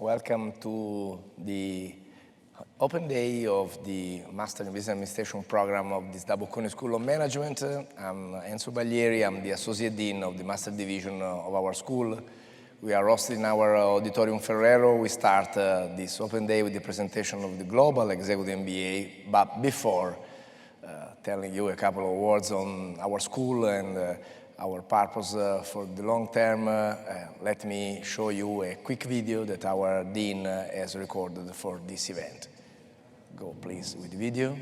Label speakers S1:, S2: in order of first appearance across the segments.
S1: Welcome to the Open Day of the Master in Business Administration program of the SDA Bocconi School of Management. I'm Enzo Baglieri, I'm the Associate Dean of the Master Division of our school. We are hosting our Auditorium Ferrero. We start this Open Day with the presentation of the Global Executive MBA, but before telling you a couple of words on our school and our purpose for the long term, let me show you a quick video that our Dean has recorded for this event. Go please with the video.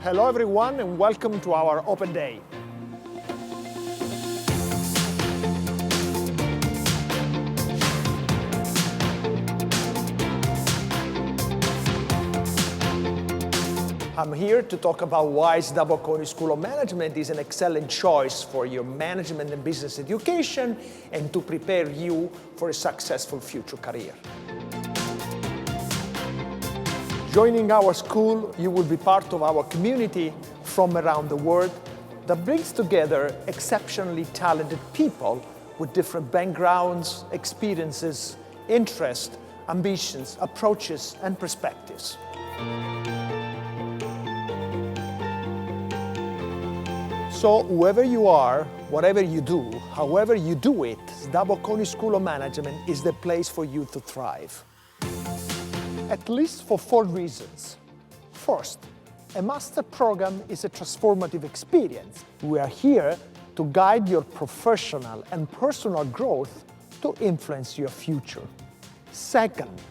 S2: Hello everyone and welcome to our Open Day. I'm here to talk about why SDA Bocconi School of Management is an excellent choice for your management and business education and to prepare you for a successful future career. Joining our school, you will be part of our community from around the world that brings together exceptionally talented people with different backgrounds, experiences, interests, ambitions, approaches, and perspectives. So whoever you are, whatever you do, however you do it, SDA Bocconi School of Management is the place for you to thrive. At least for 4 reasons. First, a master program is a transformative experience. We are here to guide your professional and personal growth to influence your future. Second,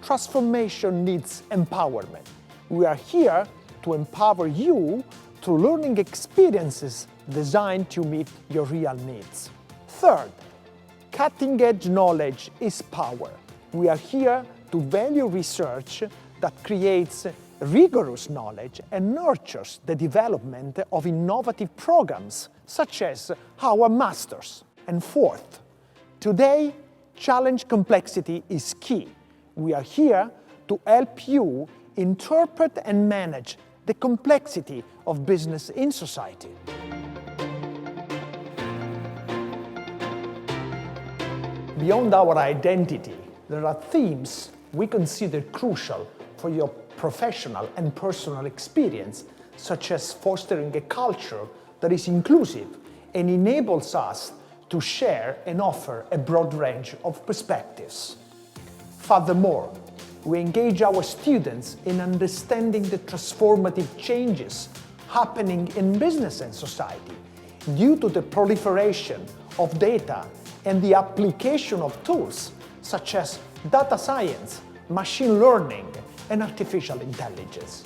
S2: transformation needs empowerment. We are here to empower you through learning experiences designed to meet your real needs. Third, cutting-edge knowledge is power. We are here to value research that creates rigorous knowledge and nurtures the development of innovative programs, such as our Masters. And fourth, today, challenge complexity is key. We are here to help you interpret and manage the complexity of business in society. Beyond our identity, there are themes we consider crucial for your professional and personal experience, such as fostering a culture that is inclusive and enables us to share and offer a broad range of perspectives. Furthermore, we engage our students in understanding the transformative changes happening in business and society due to the proliferation of data and the application of tools such as data science, machine learning, and artificial intelligence.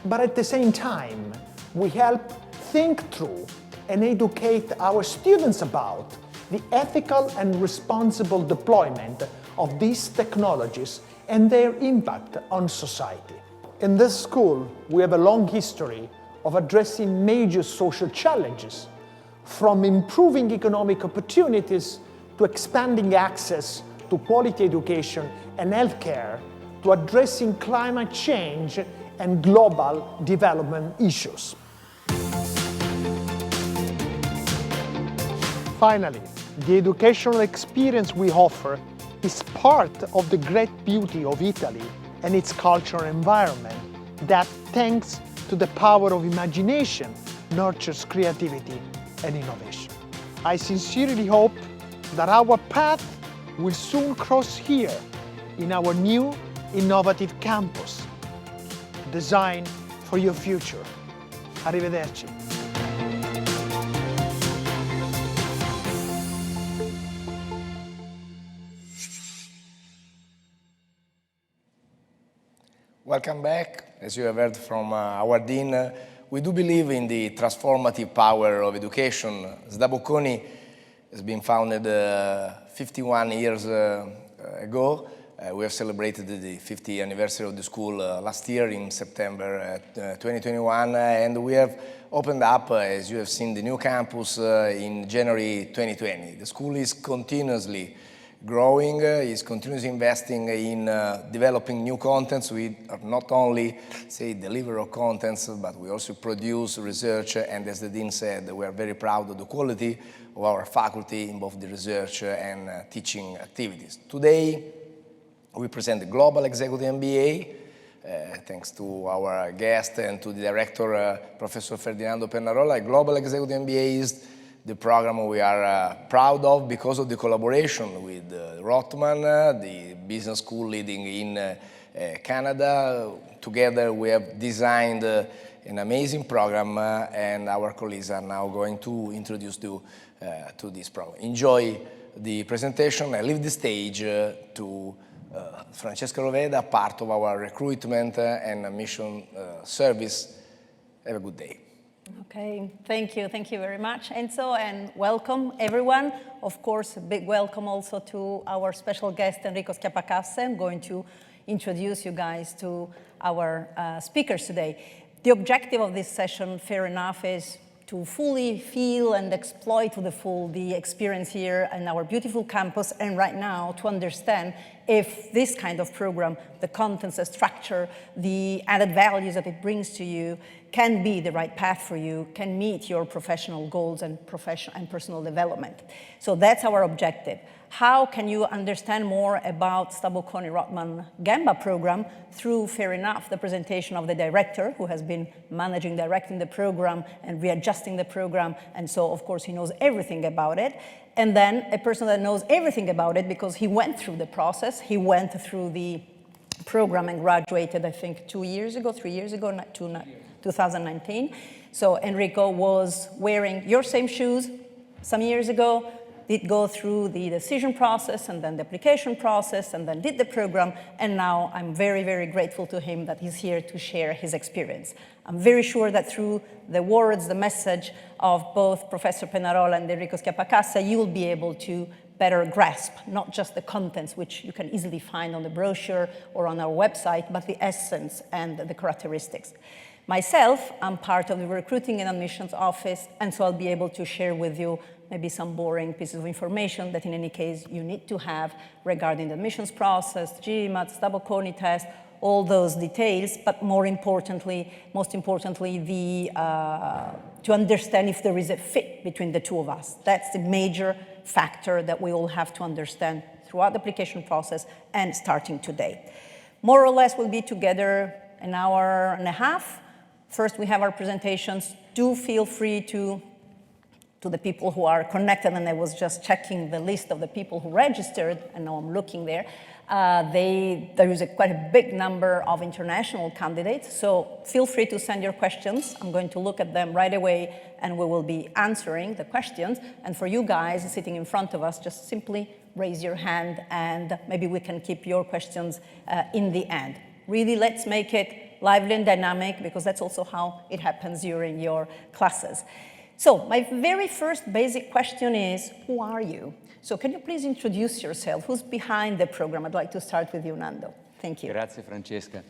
S2: But at the same time, we help think through and educate our students about the ethical and responsible deployment of these technologies and their impact on society. In this school, we have a long history of addressing major social challenges, from improving economic opportunities to expanding access to quality education and healthcare, to addressing climate change and global development issues. Finally, the educational experience we offer is part of the great beauty of Italy and its cultural environment that, thanks to the power of imagination, nurtures creativity and innovation. I sincerely hope that our path will soon cross here in our new innovative campus, designed for your future. Arrivederci.
S1: Welcome back. As you have heard from our Dean, we do believe in the transformative power of education. SDA Bocconi has been founded 51 years ago. We have celebrated the 50th anniversary of the school last year in September 2021, and we have opened up, as you have seen, the new campus in January 2020. The school is continuously growing, is continuously investing in developing new contents. We are not only, say, deliver of contents, but we also produce research, and as the Dean said, we are very proud of the quality of our faculty in both the research and teaching activities. Today, we present the Global Executive MBA, thanks to our guest and to the director, Professor Ferdinando Pennarola. Global Executive MBA is the program we are proud of because of the collaboration with Rothman, the business school leading in Canada. Together we have designed an amazing program, and our colleagues are now going to introduce you to this program. Enjoy the presentation. I leave the stage to Francesca Roveda, part of our recruitment and admission service. Have a good day.
S3: Okay, thank you very much, Enzo, and welcome everyone. Of course, a big welcome also to our special guest, Enrico Schiappacasse. I'm going to introduce you guys to our speakers today. The objective of this session, fair enough, is to fully feel and exploit to the full the experience here in our beautiful campus, and right now to understand if this kind of program, the contents, the structure, the added values that it brings to you can be the right path for you, can meet your professional goals and personal development. So that's our objective. How can you understand more about SDA Bocconi Rothman GEMBA program? Through, fair enough, the presentation of the director, who has been directing the program and readjusting the program, and so of course he knows everything about it. And then a person that knows everything about it because he went through the process, he went through the program and graduated, I think, 3 years ago, 2019. So Enrico was wearing your same shoes some years ago, did go through the decision process and then the application process and then did the program, and now I'm very, very grateful to him that he's here to share his experience. I'm very sure that through the words, the message of both Professor Pennarola and Enrico Schiappacasse, you will be able to better grasp not just the contents, which you can easily find on the brochure or on our website, but the essence and the characteristics. Myself, I'm part of the recruiting and admissions office, and so I'll be able to share with you maybe some boring pieces of information that in any case you need to have regarding the admissions process, GMAT, SDA Bocconi test, all those details, but most importantly, to understand if there is a fit between the two of us. That's the major factor that we all have to understand throughout the application process and starting today. More or less, we'll be together an hour and a half. First, we have our presentations. Do feel free to the people who are connected, and I was just checking the list of the people who registered, and now I'm looking there. There is quite a big number of international candidates, so feel free to send your questions. I'm going to look at them right away, and we will be answering the questions. And for you guys sitting in front of us, just simply raise your hand, and maybe we can keep your questions in the end. Really, let's make it lively and dynamic, because that's also how it happens during your classes. So my very first basic question is, who are you? So can you please introduce yourself? Who's behind the program? I'd like to start with you, Nando. Thank you.
S4: Grazie, Francesca.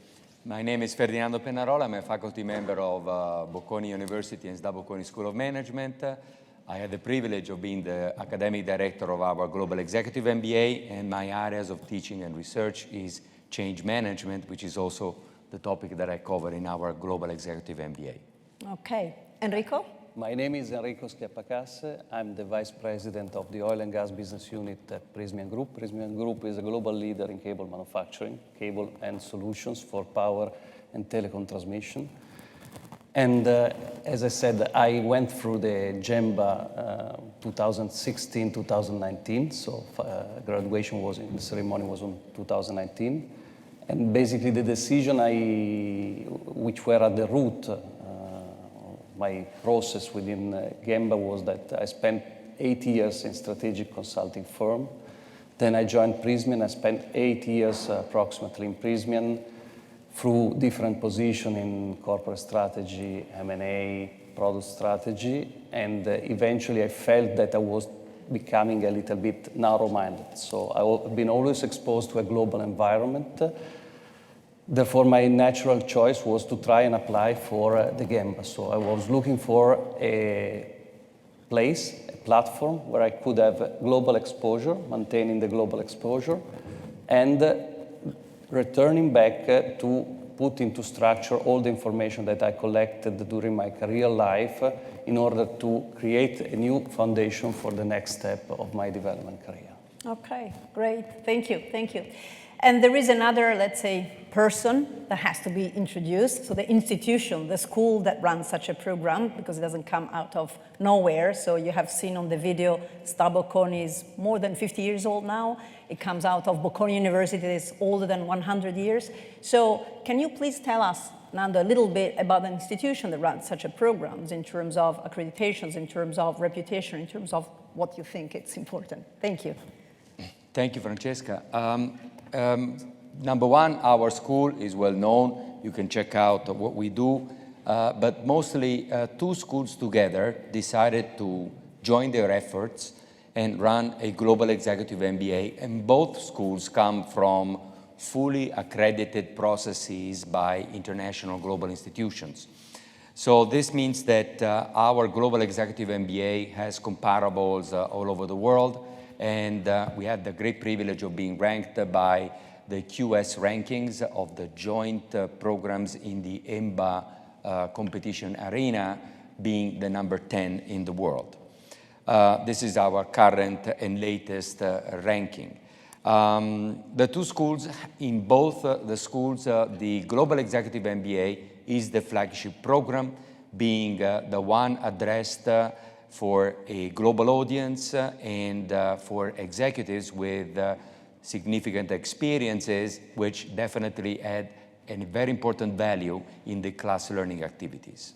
S4: My name is Ferdinando Pennarola. I'm a faculty member of Bocconi University and SDA Bocconi School of Management. I had the privilege of being the academic director of our Global Executive MBA, and my areas of teaching and research is change management, which is also the topic that I cover in our Global Executive MBA.
S3: Okay. Enrico?
S5: My name is Enrico Schiappacasse. I'm the Vice President of the Oil and Gas Business Unit at Prysmian Group. Prysmian Group is a global leader in cable manufacturing, cable and solutions for power and telecom transmission. And as I said, I went through the GEMBA 2016-2019, so graduation the ceremony was in 2019. And basically the decision which were at the root my process within GEMBA was that I spent 8 years in strategic consulting firm. Then I joined Prysmian. I spent 8 years approximately in Prysmian through different positions in corporate strategy, M&A, product strategy, and eventually I felt that I was becoming a little bit narrow-minded. So I've been always exposed to a global environment. Therefore, my natural choice was to try and apply for the GEMBA. So I was looking for a place, a platform where I could have global exposure, maintaining the global exposure, and returning back to put into structure all the information that I collected during my career life in order to create a new foundation for the next step of my development career.
S3: Okay, great. Thank you, thank you. And there is another, let's say, person that has to be introduced. So the institution, the school that runs such a program, because it doesn't come out of nowhere. So you have seen on the video, SDA Bocconi is more than 50 years old now. It comes out of Bocconi University that is older than 100 years. So can you please tell us, Nando, a little bit about the institution that runs such a programs in terms of accreditations, in terms of reputation, in terms of what you think it's important? Thank you.
S4: Thank you, Francesca. Number one, our school is well known. You can check out what we do. But mostly, two schools together decided to join their efforts and run a global executive MBA. And both schools come from fully accredited processes by international global institutions. So this means that our global executive MBA has comparables all over the world. And we had the great privilege of being ranked by the QS rankings of the joint programs in the GEMBA competition arena, being the number 10 in the world. This is our current and latest ranking. The two schools, in both the schools, the Global Executive MBA is the flagship program, being the one addressed for a global audience and for executives with significant experiences, which definitely add a very important value in the class learning activities.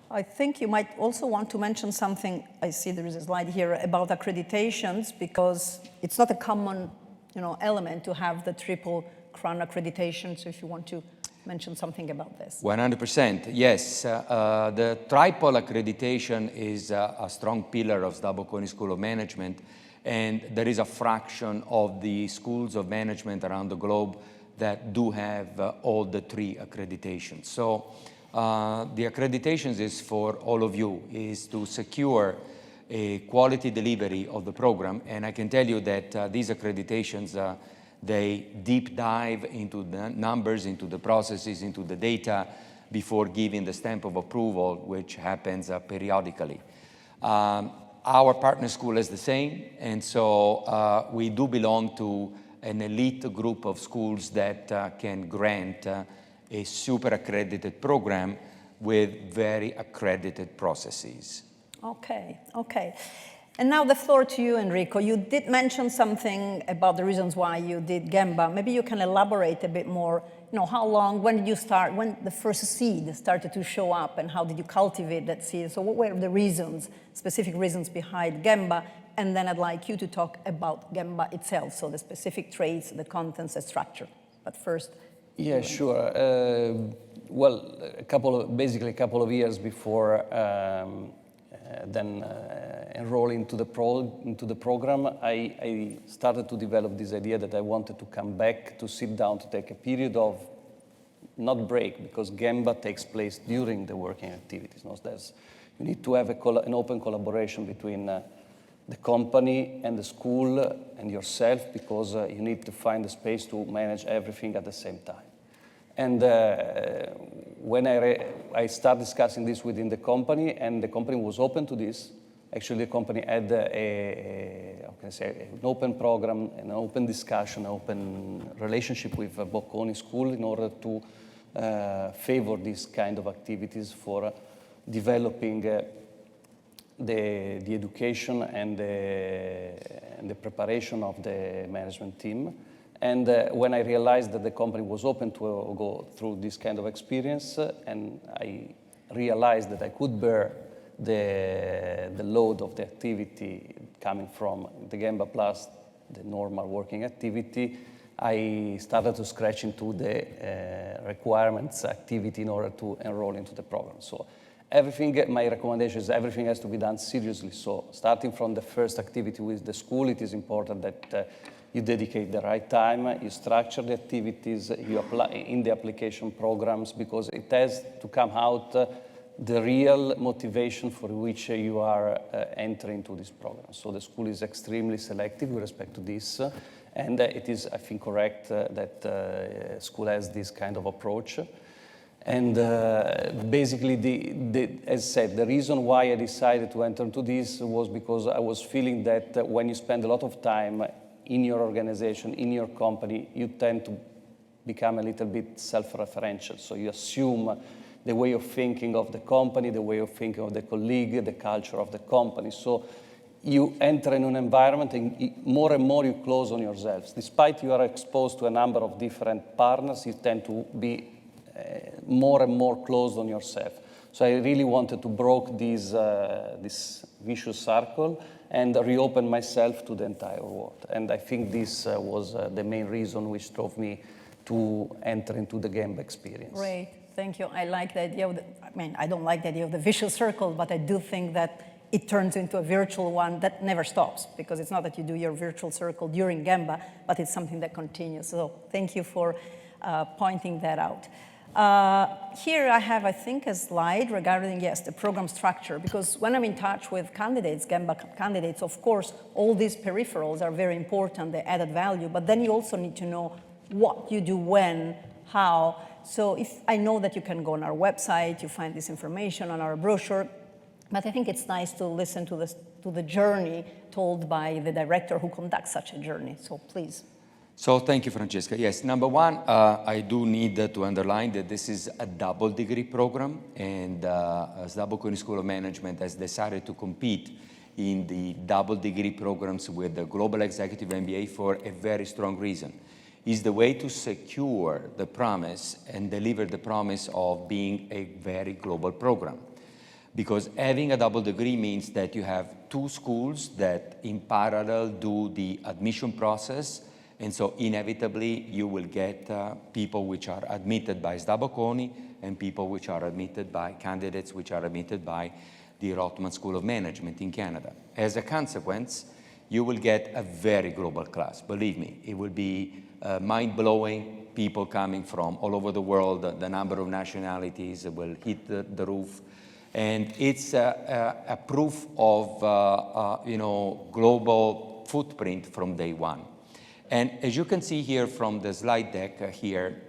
S3: I think you might also want to mention something. I see there is a slide here about accreditations, because it's not a common, element to have the triple crown accreditation. So if you want to mention something about this.
S4: 100%, yes. The triple accreditation is a strong pillar of SDA Bocconi School of Management, and there is a fraction of the schools of management around the globe that do have all the three accreditations. So the accreditations is for all of you, is to secure a quality delivery of the program. And I can tell you that these accreditations, they deep dive into the numbers, into the processes, into the data before giving the stamp of approval, which happens periodically. Our partner school is the same, and so we do belong to an elite group of schools that can grant a super accredited program with very accredited processes.
S3: Okay, okay. And now the floor to you, Enrico. You did mention something about the reasons why you did GEMBA. Maybe you can elaborate a bit more. How long, when did you start, when the first seed started to show up, and how did you cultivate that seed? So what were the reasons, specific reasons behind GEMBA? And then I'd like you to talk about GEMBA itself, so the specific traits, the contents, the structure. But first.
S5: Yeah, sure. Well, basically a couple of years before enrolling into the program, I started to develop this idea that I wanted to come back, to sit down, to take a period of, not break, because GEMBA takes place during the working activities. You need to have an open collaboration between the company and the school and yourself, because you need to find the space to manage everything at the same time. And when I started discussing this within the company, and the company was open to this. Actually, the company had an open program, an open discussion, an open relationship with Bocconi School in order to favor these kind of activities for developing the education and the preparation of the management team. And when I realized that the company was open to go through this kind of experience, and I realized that I could bear the load of the activity coming from the GEMBA plus the normal working activity, I started to scratch into the requirements activity in order to enroll into the program. So my recommendation is everything has to be done seriously. So starting from the first activity with the school, it is important that you dedicate the right time, you structure the activities, you apply in the application programs, because it has to come out the real motivation for which you are entering into this program. So the school is extremely selective with respect to this, and it is, I think, correct that school has this kind of approach. And basically, as said, the reason why I decided to enter into this was because I was feeling that when you spend a lot of time in your organization, in your company, you tend to become a little bit self-referential. So you assume the way of thinking of the company, the way of thinking of the colleague, the culture of the company. So you enter in an environment and more you close on yourselves. Despite you are exposed to a number of different partners, you tend to be more and more closed on yourself. So I really wanted to break this vicious circle and reopen myself to the entire world. And I think this was the main reason which drove me to enter into the GEMBA experience.
S3: Great, thank you. I like the idea of I don't like the idea of the vicious circle, but I do think that it turns into a virtual one that never stops, because it's not that you do your virtual circle during GEMBA, but it's something that continues. So thank you for pointing that out. Here I have, I think, a slide regarding, yes, the program structure, because when I'm in touch with candidates, GEMBA candidates, of course, all these peripherals are very important, the added value, but then you also need to know what you do when, how. So if I know that you can go on our website, you find this information on our brochure, but I think it's nice to listen to the journey told by the director who conducts such a journey. So please.
S4: So thank you, Francesca. Yes, number one, I do need to underline that this is a double degree program, and SDA Bocconi School of Management has decided to compete in the double degree programs with the Global Executive MBA for a very strong reason. It's the way to secure the promise and deliver the promise of being a very global program. Because having a double degree means that you have two schools that in parallel do the admission process. And so inevitably, you will get people which are admitted by SDA Bocconi and people which are admitted by candidates which are admitted by the Rotman School of Management in Canada. As a consequence, you will get a very global class. Believe me, it will be mind-blowing. People coming from all over the world, the number of nationalities will hit the roof. And it's a proof of global footprint from day one. And as you can see here from the slide deck here,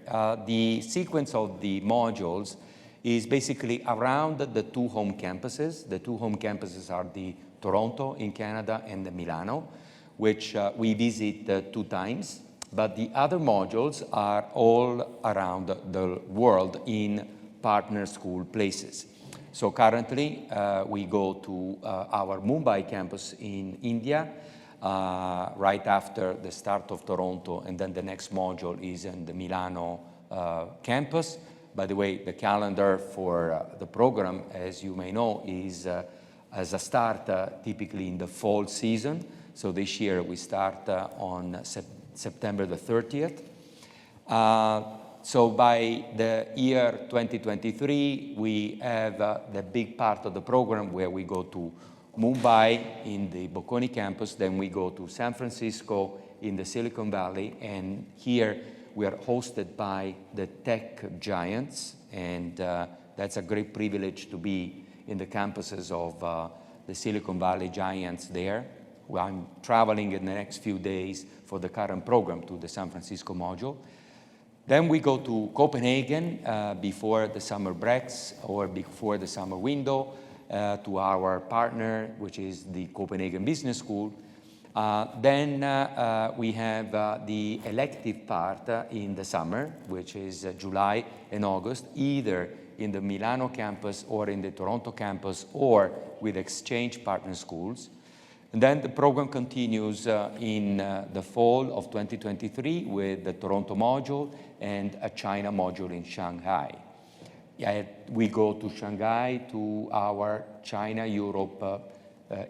S4: the sequence of the modules is basically around the two home campuses. The two home campuses are the Toronto in Canada and the Milano, which we visit 2 times. But the other modules are all around the world in partner school places. So currently, we go to our Mumbai campus in India, right after the start of Toronto, and then the next module is in the Milano campus. By the way, the calendar for the program, as you may know, is as a start typically in the fall season. So this year we start on September the 30th. So by the year 2023, we have the big part of the program where we go to Mumbai in the Bocconi campus, then we go to San Francisco in the Silicon Valley, and here we are hosted by the tech giants, and that's a great privilege to be in the campuses of the Silicon Valley giants there. I'm traveling in the next few days for the current program to the San Francisco module. Then we go to Copenhagen before the summer breaks or before the summer window, to our partner, which is the Copenhagen Business School. Then we have the elective part in the summer, which is July and August, either in the Milano campus or in the Toronto campus or with exchange partner schools. And then the program continues in the fall of 2023 with the Toronto module and a China module in Shanghai. We go to Shanghai to our China-Europe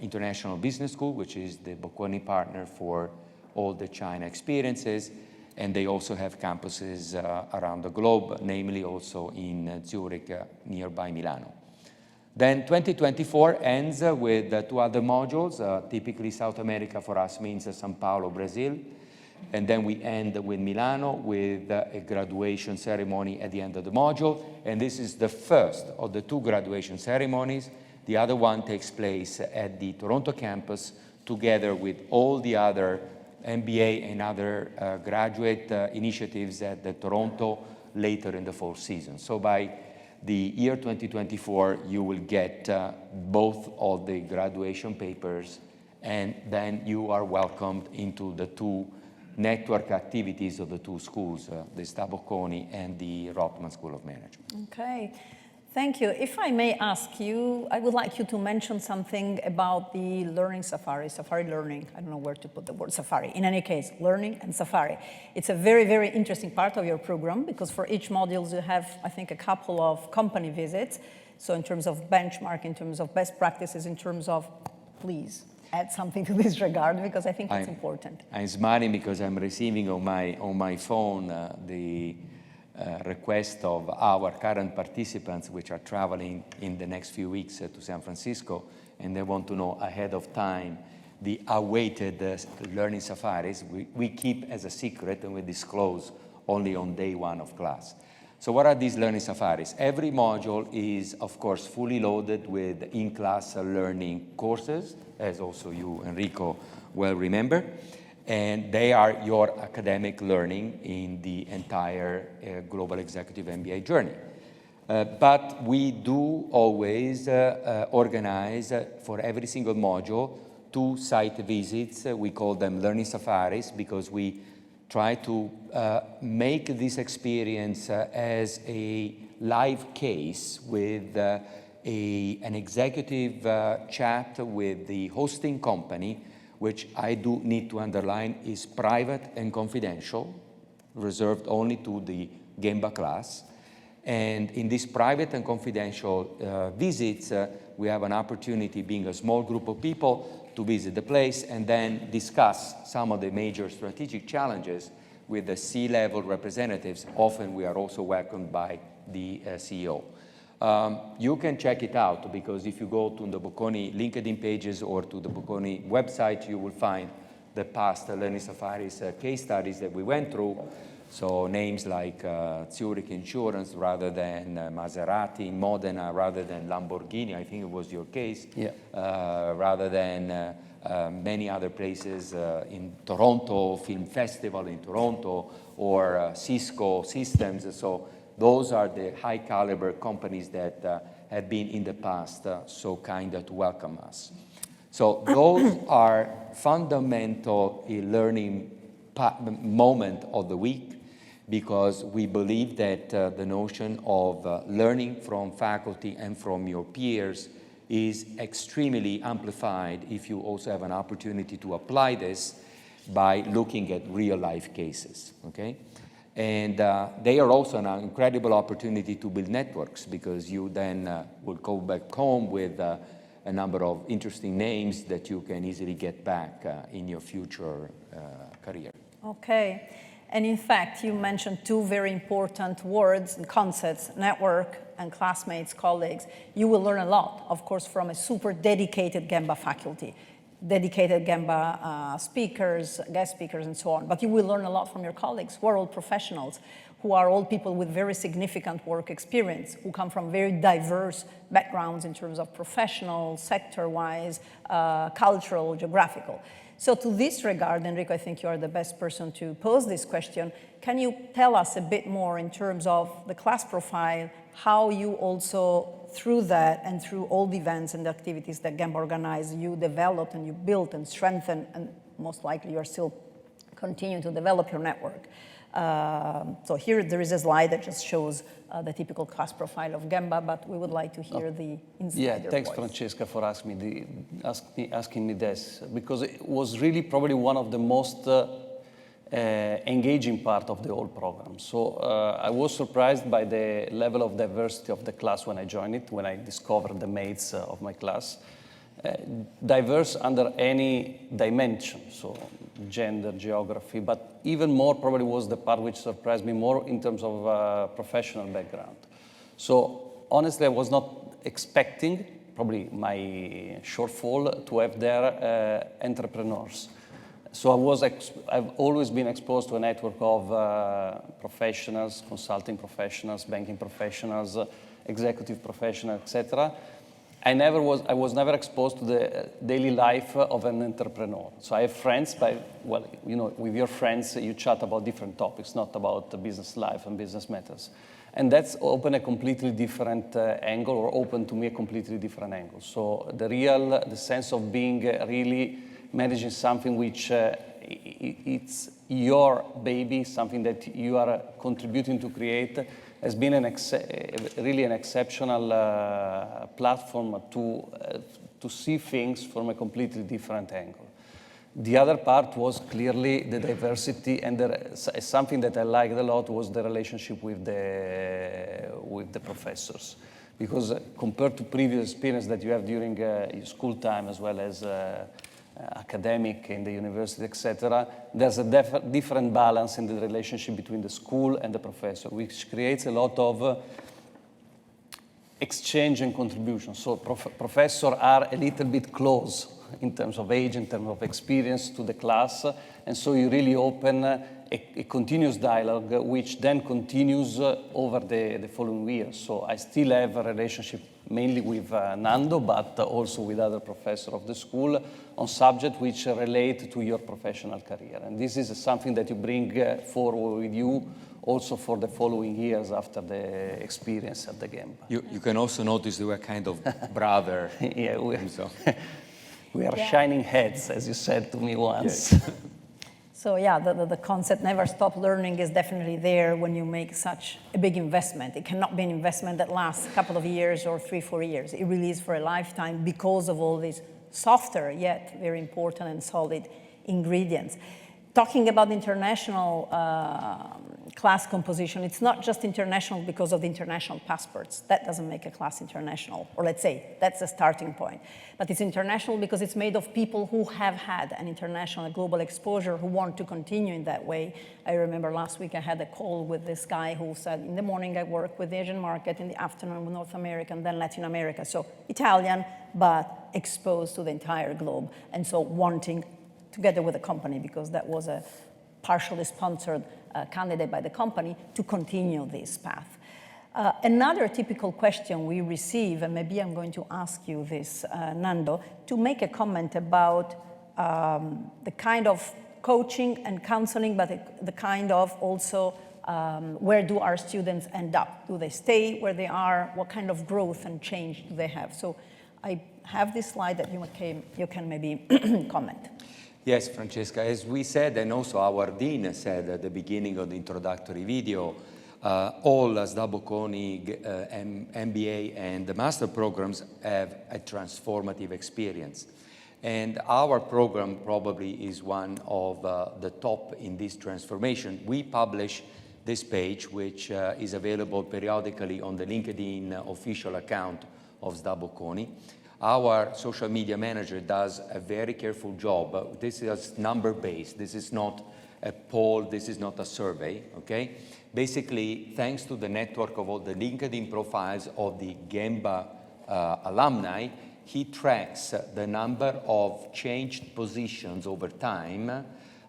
S4: International Business School, which is the Bocconi partner for all the China experiences. And they also have campuses around the globe, namely also in Zurich, nearby Milano. Then 2024 ends with 2 other modules. Typically South America for us means Sao Paulo, Brazil. And then we end with Milano with a graduation ceremony at the end of the module. And this is the first of the 2 graduation ceremonies. The other one takes place at the Toronto campus together with all the other MBA and other graduate initiatives at the Toronto later in the fall season. So by the year 2024, you will get both of the graduation papers, and then you are welcomed into the 2 network activities of the 2 schools, the SDA Bocconi and the Rotman School of Management.
S3: Okay, thank you. If I may ask you, I would like you to mention something about the learning safari, safari learning. I don't know where to put the word safari. In any case, learning and safari. It's a very, very interesting part of your program because for each module you have, I think, a couple of company visits. So in terms of benchmark, in terms of best practices, in terms of, please, add something to this regard because I think it's important.
S4: I'm smiling because I'm receiving on my phone the request of our current participants which are traveling in the next few weeks to San Francisco, and they want to know ahead of time the awaited learning safaris. We keep as a secret and we disclose only on day 1 of class. So what are these learning safaris? Every module is, of course, fully loaded with in-class learning courses, as also you, Enrico, well remember. And they are your academic learning in the entire Global Executive MBA journey. But we do always organize for every single module 2 site visits. We call them learning safaris because we try to make this experience as a live case with an executive chat with the hosting company, which I do need to underline is private and confidential, reserved only to the GEMBA class. And in these private and confidential visits, we have an opportunity, being a small group of people, to visit the place and then discuss some of the major strategic challenges with the C-level representatives. Often we are also welcomed by the CEO. You can check it out because if you go to the Bocconi LinkedIn pages or to the Bocconi website, you will find the past learning safaris case studies that we went through. So names like Zurich Insurance rather than Maserati, Modena rather than Lamborghini, I think it was your case, yeah. Rather than many other places in Toronto, Film Festival in Toronto, or Cisco Systems. So those are the high caliber companies that have been in the past so kind to welcome us. So those are fundamental learning moment of the week, because we believe that the notion of learning from faculty and from your peers is extremely amplified if you also have an opportunity to apply this by looking at real life cases, okay? And they are also an incredible opportunity to build networks, because you then will go back home with a number of interesting names that you can easily get back in your future career.
S3: Okay. And in fact, you mentioned 2 very important words and concepts, network and classmates, colleagues. You will learn a lot, of course, from a super dedicated GEMBA faculty, dedicated GEMBA speakers, guest speakers, and so on. But you will learn a lot from your colleagues, who are all professionals, who are all people with very significant work experience, who come from very diverse backgrounds in terms of professional, sector-wise, cultural, geographical. So to this regard, Enrico, I think you are the best person to pose this question. Can you tell us a bit more in terms of the class profile, how you also, through that and through all the events and the activities that GEMBA organized, you developed and you built and strengthened, and most likely you're still continuing to develop your network. So here there is a slide that just shows the typical class profile of GEMBA, but we would like to hear the insider
S5: Yeah, thanks,
S3: voice.
S5: Francesca, for asking me this, because it was really probably one of the most engaging part of the whole program. So I was surprised by the level of diversity of the class when I joined it, when I discovered the mates of my class. Diverse under any dimension, so gender, geography, but even more probably was the part which surprised me more in terms of professional background. So honestly, I was not expecting, probably my shortfall, to have there entrepreneurs. So I've always been exposed to a network of professionals, consulting professionals, banking professionals, executive professionals, etc. I was never exposed to the daily life of an entrepreneur. So I have friends, well, you know, with your friends, you chat about different topics, not about the business life and business matters. And that's opened a completely different angle, or opened to me a completely different angle. So the sense of being really managing something which it's your baby, something that you are contributing to create, has been really an exceptional platform to see things from a completely different angle. The other part was clearly the diversity, and something that I liked a lot was the relationship with the professors. Because compared to previous experience that you have during your school time, as well as academic in the university, etc., there's a different balance in the relationship between the school and the professor, which creates a lot of exchange and contribution. So professors are a little bit close in terms of age, in terms of experience to the class, and so you really open a continuous dialogue, which then continues over the following years. So I still have a relationship mainly with Nando, but also with other professors of the school on subjects which relate to your professional career. And this is something that you bring forward with you also for the following years after the experience at the GEMBA.
S4: You can also notice they were kind of brother.
S5: Yeah, we are
S3: Yeah.
S5: shining heads, as you said to me once.
S4: Yes.
S3: So yeah, the concept never stop learning is definitely there when you make such a big investment. It cannot be an investment that lasts a couple of years or 3-4 years. It really is for a lifetime because of all these softer yet very important and solid ingredients. Talking about international class composition, it's not just international because of the international passports. That doesn't make a class international, or let's say that's the starting point. But it's international because it's made of people who have had an international, global exposure, who want to continue in that way. I remember last week I had a call with this guy who said, in the morning I work with the Asian market, in the afternoon with North America, and then Latin America. So Italian, but exposed to the entire globe. And so wanting, together with the company, because that was a partially sponsored candidate by the company, to continue this path. Another typical question we receive, and maybe I'm going to ask you this, Nando, to make a comment about the kind of coaching and counseling, but the kind of also where do our students end up? Do they stay where they are? What kind of growth and change do they have? So I have this slide that you can maybe comment.
S4: Yes, Francesca, as we said, and also our dean said at the beginning of the introductory video, all SDA Bocconi MBA and the master programs have a transformative experience. And our program probably is one of the top in this transformation. We publish this page, which is available periodically on the LinkedIn official account of SDA Bocconi. Our social media manager does a very careful job. This is number-based. This is not a poll. This is not a survey, okay? Basically, thanks to the network of all the LinkedIn profiles of the GEMBA alumni, he tracks the number of changed positions over time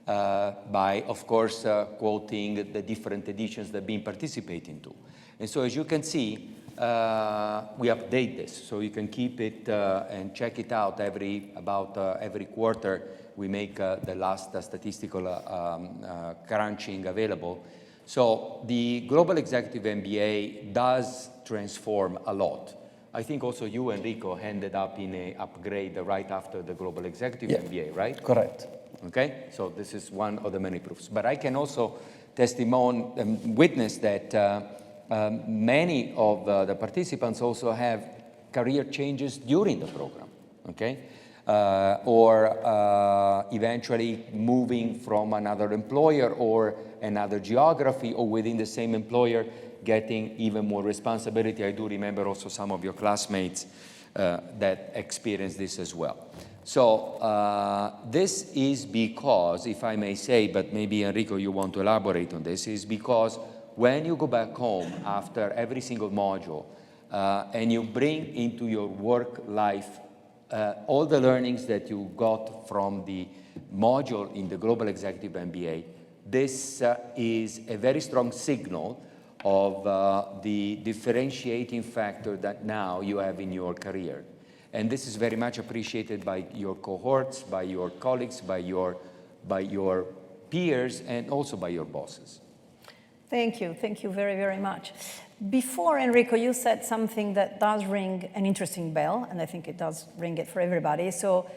S4: by, of course, quoting the different editions that have been participating to. And so, as you can see, we update this, so you can keep it and check it out every quarter. We make the last statistical crunching available. So the Global Executive MBA does transform a lot. I think also you, Enrico, ended up in an upgrade right after the Global Executive MBA, right?
S5: Correct.
S4: Okay, so this is one of the many proofs. But I can also witness that many of the participants also have career changes during the program, okay? Or eventually moving from another employer or another geography, or within the same employer getting even more responsibility. I do remember also some of your classmates that experienced this as well. So this is because, if I may say, but maybe Enrico you want to elaborate on this, is because when you go back home after every single module and you bring into your work life all the learnings that you got from the module in the Global Executive MBA, this is a very strong signal of the differentiating factor that now you have in your career. And this is very much appreciated by your cohorts, by your colleagues, by your peers, and also by your bosses.
S3: Thank you very, very much. Before, Enrico, you said something that does ring an interesting bell, and I think it does ring it for everybody. So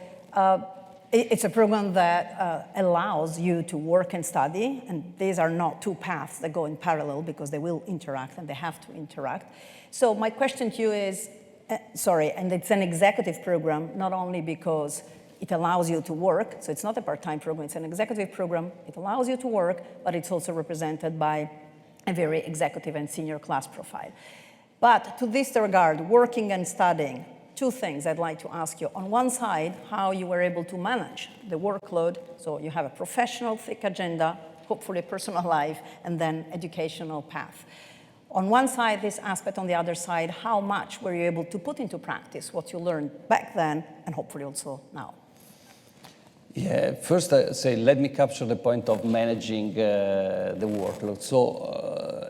S3: it's a program that allows you to work and study, and these are not two paths that go in parallel because they will interact and they have to interact. So my question to you is, and it's an executive program, not only because it allows you to work, so it's not a part-time program, it's an executive program, it allows you to work, but it's also represented by a very executive and senior class profile. But to this regard, working and studying, two things I'd like to ask you. On one side, how you were able to manage the workload, so you have a professional, thick agenda, hopefully a personal life, and then educational path. On one side, this aspect, on the other side, how much were you able to put into practice what you learned back then and hopefully also now?
S5: Yeah, first I say, let me capture the point of managing the workload. So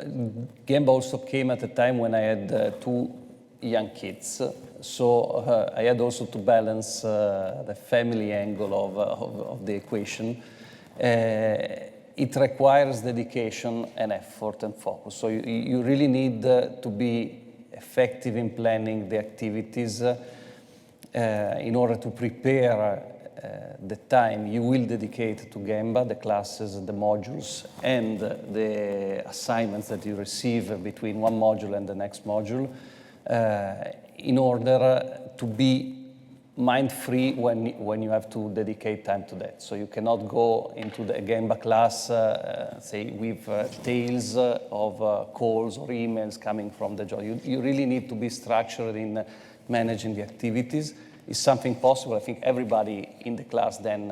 S5: GEMBA also came at a time when I had two young kids. So I had also to balance the family angle of the equation. It requires dedication and effort and focus. So you really need to be effective in planning the activities in order to prepare the time you will dedicate to GEMBA, the classes, the modules, and the assignments that you receive between one module and the next module, in order to be mind-free when you have to dedicate time to that. So you cannot go into the GEMBA class, say, with tales of calls or emails coming from the job. You really need to be structured in managing the activities. Is something possible? I think everybody in the class then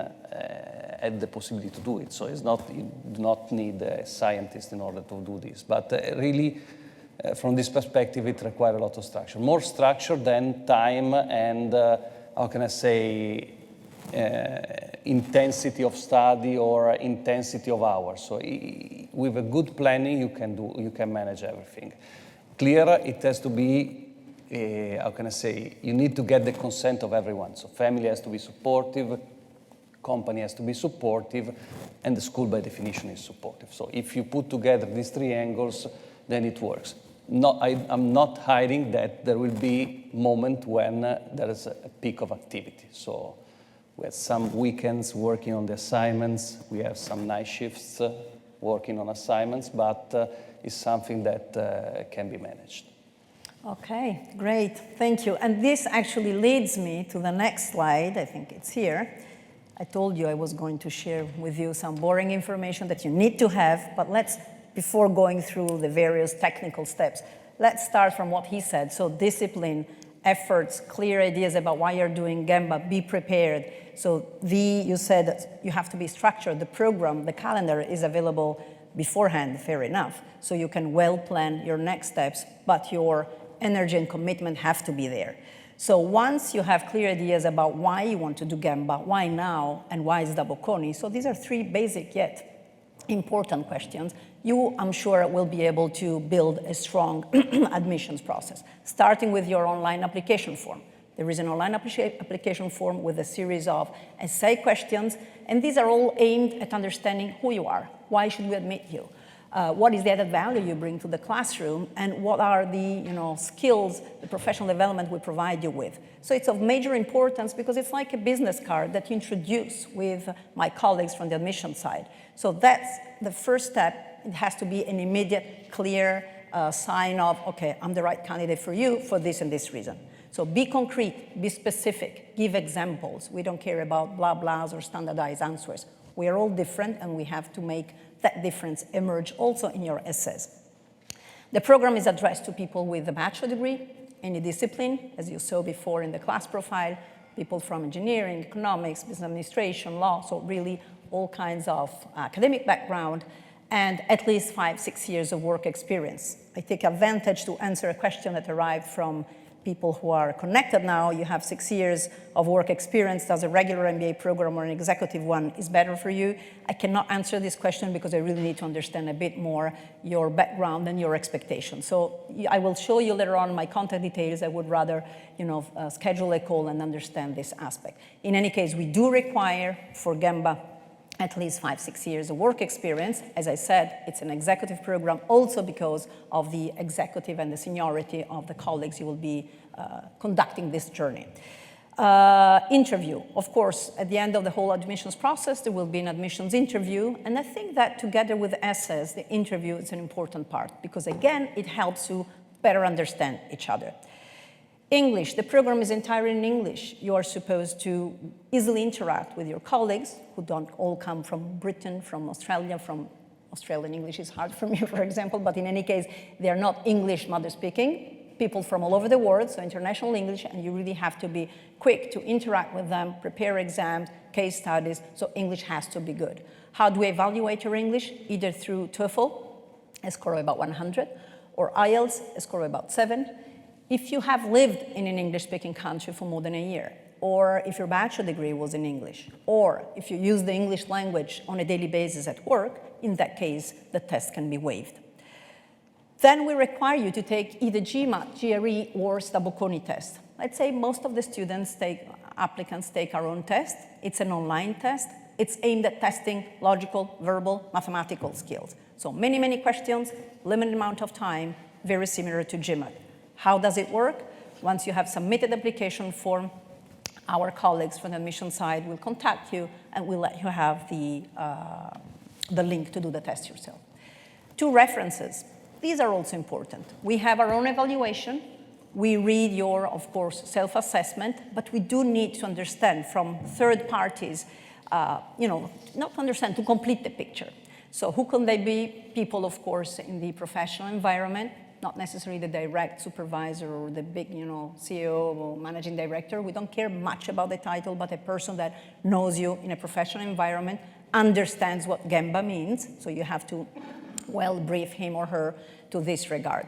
S5: had the possibility to do it. So it's not, you do not need a scientist in order to do this. But really, from this perspective, it requires a lot of structure. More structure than time and, how can I say, intensity of study or intensity of hours. So with a good planning, you can manage everything. Clear, it has to be, how can I say, you need to get the consent of everyone. So family has to be supportive, company has to be supportive, and the school by definition is supportive. So if you put together these three angles, then it works. I'm not hiding that there will be a moment when there is a peak of activity. So we have some weekends working on the assignments, we have some night shifts working on assignments, but it's something that can be managed.
S3: Okay, great, thank you. And this actually leads me to the next slide. I think it's here. I told you I was going to share with you some boring information that you need to have, but before going through the various technical steps, let's start from what he said. So discipline, efforts, clear ideas about why you're doing GEMBA, be prepared. So you said that you have to be structured. The program, the calendar is available beforehand, fair enough. So you can well plan your next steps, but your energy and commitment have to be there. So once you have clear ideas about why you want to do GEMBA, why now, and why SDA Bocconi, so these are three basic yet important questions, you, I'm sure, will be able to build a strong admissions process, starting with your online application form. There is an online application form with a series of essay questions, and these are all aimed at understanding who you are. Why should we admit you? What is the added value you bring to the classroom, and what are the skills, the professional development we provide you with. So it's of major importance because it's like a business card that you introduce with my colleagues from the admission side. So that's the first step. It has to be an immediate, clear sign of, okay, I'm the right candidate for you for this and this reason. So be concrete, be specific, give examples. We don't care about blah blahs or standardized answers. We are all different, and we have to make that difference emerge also in your essays. The program is addressed to people with a bachelor degree, any discipline, as you saw before in the class profile, people from engineering, economics, business administration, law, so really all kinds of academic background, and at least 5-6 years of work experience. I take advantage to answer a question that arrived from people who are connected now, you have 6 years of work experience. Does a regular MBA program or an executive one is better for you? I cannot answer this question because I really need to understand a bit more your background and your expectations. So I will show you later on my contact details. I would rather schedule a call and understand this aspect. In any case, we do require for GEMBA at least 5-6 years of work experience. As I said, it's an executive program also because of the executive and the seniority of the colleagues you will be conducting this journey. Interview. Of course, at the end of the whole admissions process, there will be an admissions interview. And I think that together with SS, the interview is an important part because, again, it helps you better understand each other. English, the program is entirely in English. You are supposed to easily interact with your colleagues who don't all come from Britain, from Australia, from Australian English is hard for me, for example, but in any case, they are not English mother speaking, people from all over the world, so international English, and you really have to be quick to interact with them, prepare exams, case studies, so English has to be good. How do we evaluate your English? Either through TOEFL, a score of about 100, or IELTS, a score of about 7. If you have lived in an English-speaking country for more than a year, or if your bachelor degree was in English, or if you use the English language on a daily basis at work, in that case, the test can be waived. Then we require you to take either GMAT, GRE, or SDA Bocconi test. Let's say most of the applicants take our own test. It's an online test. It's aimed at testing logical, verbal, mathematical skills. So many, many questions, limited amount of time, very similar to GMAT. How does it work? Once you have submitted the application form, our colleagues from the admission side will contact you and will let you have the link to do the test yourself. 2 references. These are also important. We have our own evaluation. We read your, of course, self-assessment, but we do need to understand from third parties, not understand, to complete the picture. So who can they be? People, of course, in the professional environment, not necessarily the direct supervisor or the big, CEO or managing director. We don't care much about the title, but a person that knows you in a professional environment, understands what GEMBA means, so you have to well brief him or her to this regard.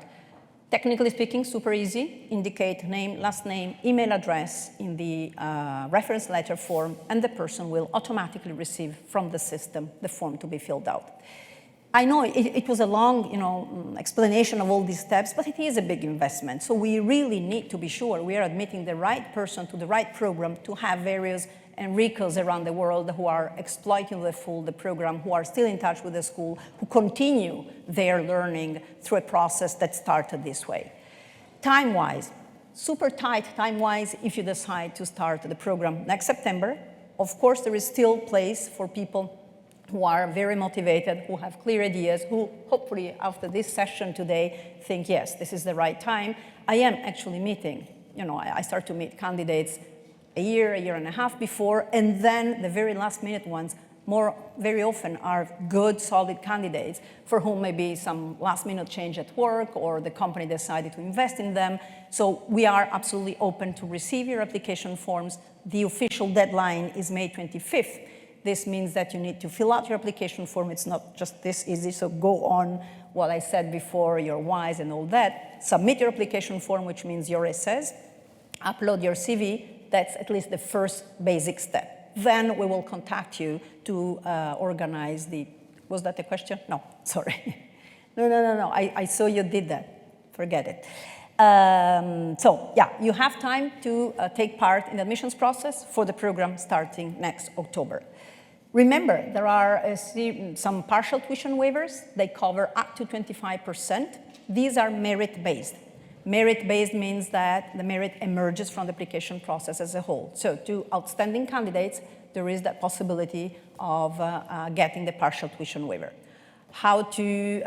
S3: Technically speaking, super easy. Indicate name, last name, email address in the reference letter form, and the person will automatically receive from the system the form to be filled out. I know it was a long, explanation of all these steps, but it is a big investment. So we really need to be sure we are admitting the right person to the right program to have various Enricos around the world who are exploiting the program, who are still in touch with the school, who continue their learning through a process that started this way. Time-wise, super tight time-wise if you decide to start the program next September. Of course, there is still place for people who are very motivated, who have clear ideas, who hopefully after this session today think, yes, this is the right time. I am actually meeting, I start to meet candidates a year and a half before, and then the very last minute ones very often are good, solid candidates for whom maybe some last minute change at work or the company decided to invest in them. So we are absolutely open to receive your application forms. The official deadline is May 25th. This means that you need to fill out your application form. It's not just this easy, so go on what I said before, your whys and all that. Submit your application form, which means your essays. Upload your CV. That's at least the first basic step. Then we will contact you to organize was that a question? No, sorry. No, I saw you did that. Forget it. So yeah, you have time to take part in the admissions process for the program starting next October. Remember, there are some partial tuition waivers. They cover up to 25%. These are merit-based. Merit-based means that the merit emerges from the application process as a whole. So to outstanding candidates, there is that possibility of getting the partial tuition waiver. How to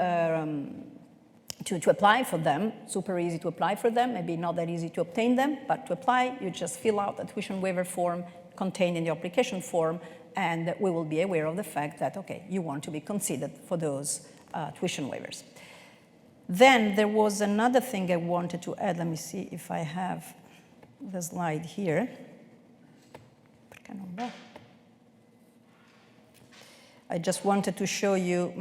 S3: apply for them, super easy to apply for them, maybe not that easy to obtain them, but to apply, you just fill out the tuition waiver form contained in the application form, and we will be aware of the fact that, okay, you want to be considered for those tuition waivers. Then there was another thing I wanted to add. Let me see if I have the slide here. I just wanted to show you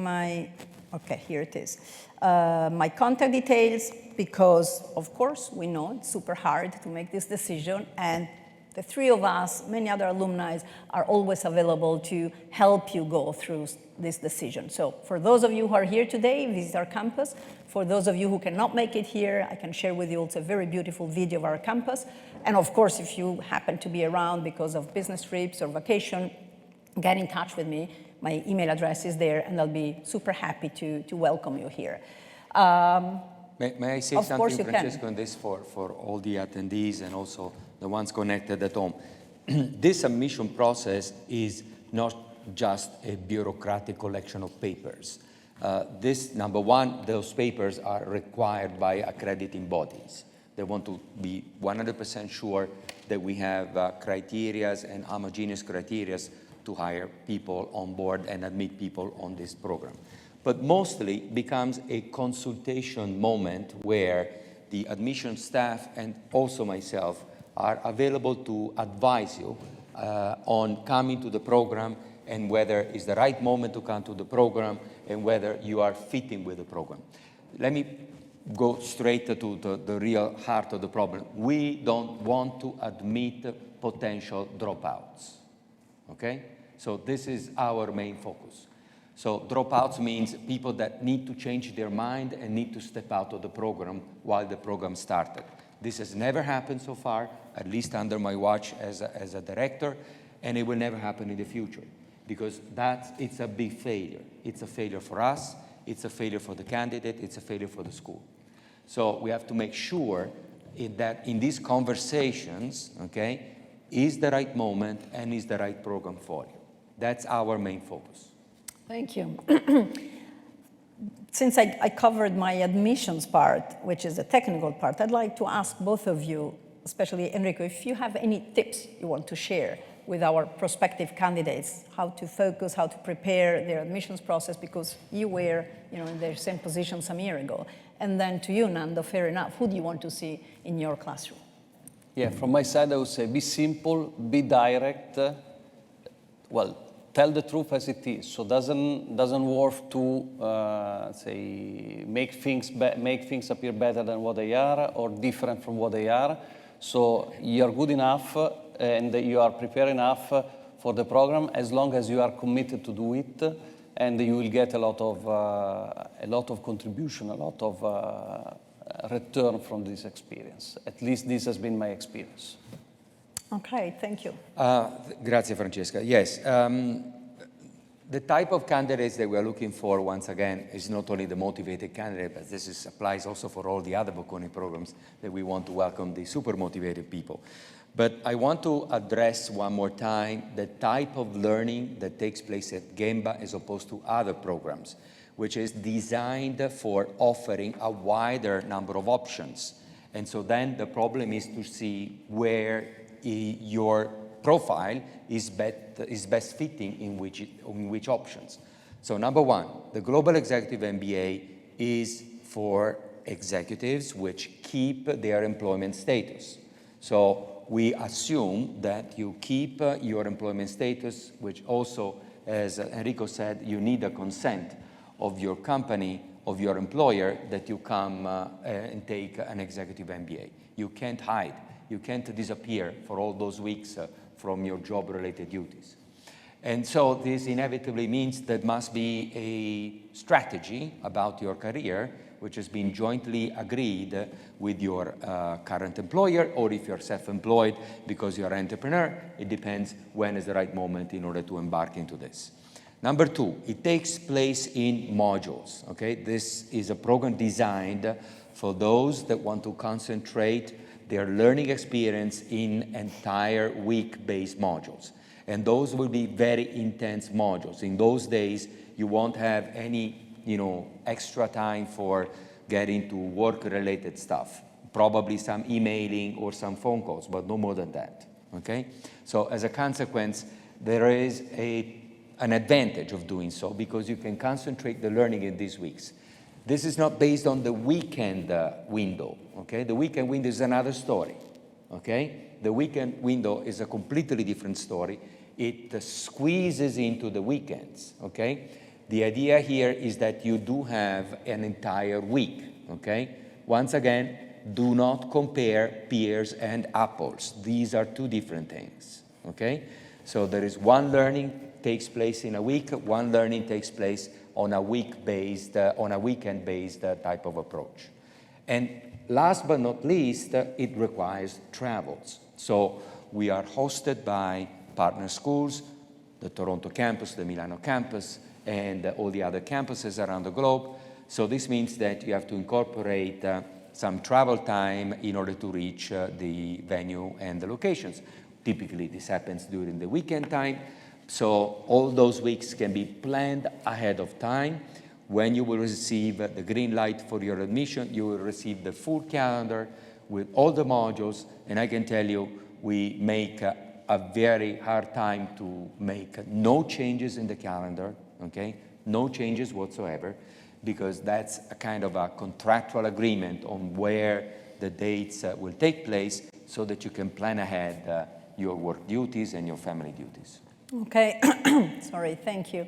S3: okay, here it is. my contact details, because of course we know it's super hard to make this decision, and the three of us, many other alumni, are always available to help you go through this decision. So for those of you who are here today, visit our campus. For those of you who cannot make it here, I can share with you also a very beautiful video of our campus. And of course, if you happen to be around because of business trips or vacation, get in touch with me. My email address is there, and I'll be super happy to welcome you here.
S4: May I say
S3: Of
S4: something,
S3: course you
S4: Francesco,
S3: can.
S4: on this for all the attendees and also the ones connected at home? This submission process is not just a bureaucratic collection of papers. This, number one, those papers are required by accrediting bodies. They want to be 100% sure that we have criteria and homogeneous criteria to hire people on board and admit people on this program. But mostly becomes a consultation moment where the admission staff and also myself are available to advise you on coming to the program and whether it's the right moment to come to the program and whether you are fitting with the program. Let me go straight to the real heart of the problem. We don't want to admit potential dropouts, okay? So this is our main focus. So dropouts means people that need to change their mind and need to step out of the program while the program started. This has never happened so far, at least under my watch as a director, and it will never happen in the future because it's a big failure. It's a failure for us, it's a failure for the candidate, it's a failure for the school. So we have to make sure that in these conversations, okay, is the right moment and is the right program for you. That's our main focus.
S3: Thank you. Since I covered my admissions part, which is the technical part, I'd like to ask both of you, especially Enrico, if you have any tips you want to share with our prospective candidates, how to focus, how to prepare their admissions process, because you were in the same position some year ago. And then to you, Nando, fair enough, who do you want to see in your classroom?
S5: Yeah, from my side, I would say be simple, be direct. Well, tell the truth as it is. So doesn't worth to say make things appear better than what they are or different from what they are. So you are good enough and you are prepared enough for the program as long as you are committed to do it, and you will get a lot of contribution, a lot of return from this experience. At least this has been my experience.
S3: Okay, thank you.
S4: Grazie, Francesca. Yes, the type of candidates that we are looking for, once again, is not only the motivated candidate, but this applies also for all the other Bocconi programs that we want to welcome the super motivated people. But I want to address one more time the type of learning that takes place at GEMBA as opposed to other programs, which is designed for offering a wider number of options. And so then the problem is to see where your profile is best fitting in which options. So number one, the Global Executive MBA is for executives which keep their employment status. So we assume that you keep your employment status, which also, as Enrico said, you need a consent of your company, of your employer, that you come and take an executive MBA. You can't hide. You can't disappear for all those weeks from your job-related duties. And so this inevitably means there must be a strategy about your career which has been jointly agreed with your current employer, or if you're self-employed because you're an entrepreneur, it depends when is the right moment in order to embark into this. Number two, it takes place in modules, okay? This is a program designed for those that want to concentrate their learning experience in entire week-based modules. And those will be very intense modules. In those days, you won't have any, extra time for getting to work-related stuff. Probably some emailing or some phone calls, but no more than that, okay? So as a consequence, there is an advantage of doing so because you can concentrate the learning in these weeks. This is not based on the weekend window, okay? The weekend window is another story, okay? The weekend window is a completely different story. It squeezes into the weekends, okay? The idea here is that you do have an entire week, okay? Once again, do not compare pears and apples. These are two different things, okay? So there is one learning takes place in a week, one learning takes place on a week-based, on a weekend-based type of approach. And last but not least, it requires travels. So we are hosted by partner schools, the Toronto campus, the Milano campus, and all the other campuses around the globe. So this means that you have to incorporate some travel time in order to reach the venue and the locations. Typically, this happens during the weekend time. So all those weeks can be planned ahead of time. When you will receive the green light for your admission, you will receive the full calendar with all the modules. And I can tell you, we make a very hard time to make no changes in the calendar, okay? No changes whatsoever, because that's a kind of a contractual agreement on where the dates will take place so that you can plan ahead your work duties and your family duties.
S3: Okay, sorry, thank you.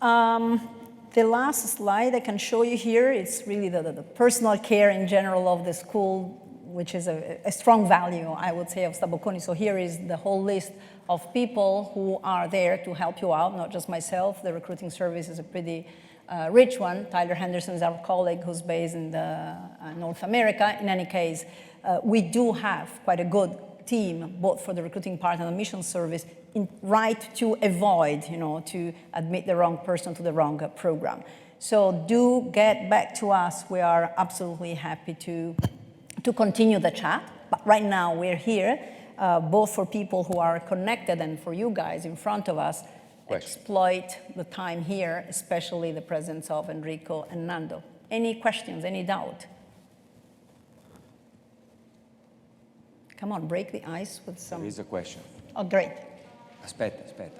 S3: The last slide I can show you here is really the personal care in general of the school, which is a strong value, I would say, of SDA Bocconi. So here is the whole list of people who are there to help you out, not just myself. The recruiting service is a pretty rich one. Tyler Henderson is our colleague who's based in North America. In any case, we do have quite a good team, both for the recruiting part and the mission service, right to avoid, to admit the wrong person to the wrong program. So do get back to us. We are absolutely happy to continue the chat. But right now we're here, both for people who are connected and for you guys in front of us. Exploit the time here, especially the presence of Enrico and Nando. Any questions, any doubt? Come on, break the ice with some...
S4: There is a question.
S3: Oh, great.
S4: Aspetta.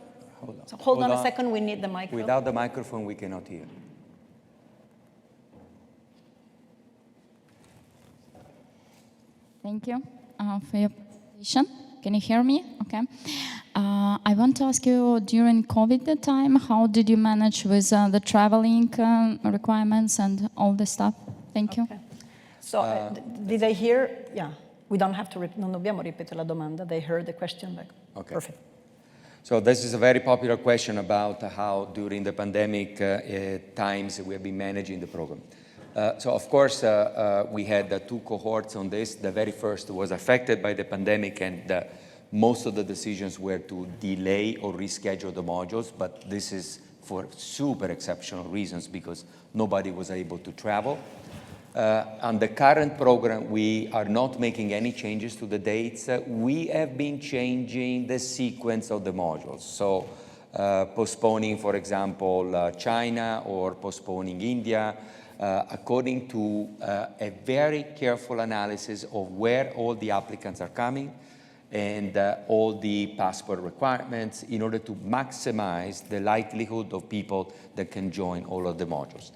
S4: Hold on.
S3: So hold on a second, we need the microphone.
S4: Without the microphone, we cannot hear.
S6: Thank you for your presentation. Can you hear me? Okay. I want to ask you, during COVID time, how did you manage with the traveling requirements and all the stuff? Thank you.
S3: So did I hear? Yeah. We don't have to, non dobbiamo ripetere la domanda. They heard the question back.
S4: Okay.
S3: Perfect.
S4: So this is a very popular question about how during the pandemic times we have been managing the program. So of course, we had two cohorts on this. The very first was affected by the pandemic, and most of the decisions were to delay or reschedule the modules, but this is for super exceptional reasons because nobody was able to travel. On the current program, we are not making any changes to the dates. We have been changing the sequence of the modules. So postponing, for example, China or postponing India, according to a very careful analysis of where all the applicants are coming and all the passport requirements in order to maximize the likelihood of people that can join all of the modules.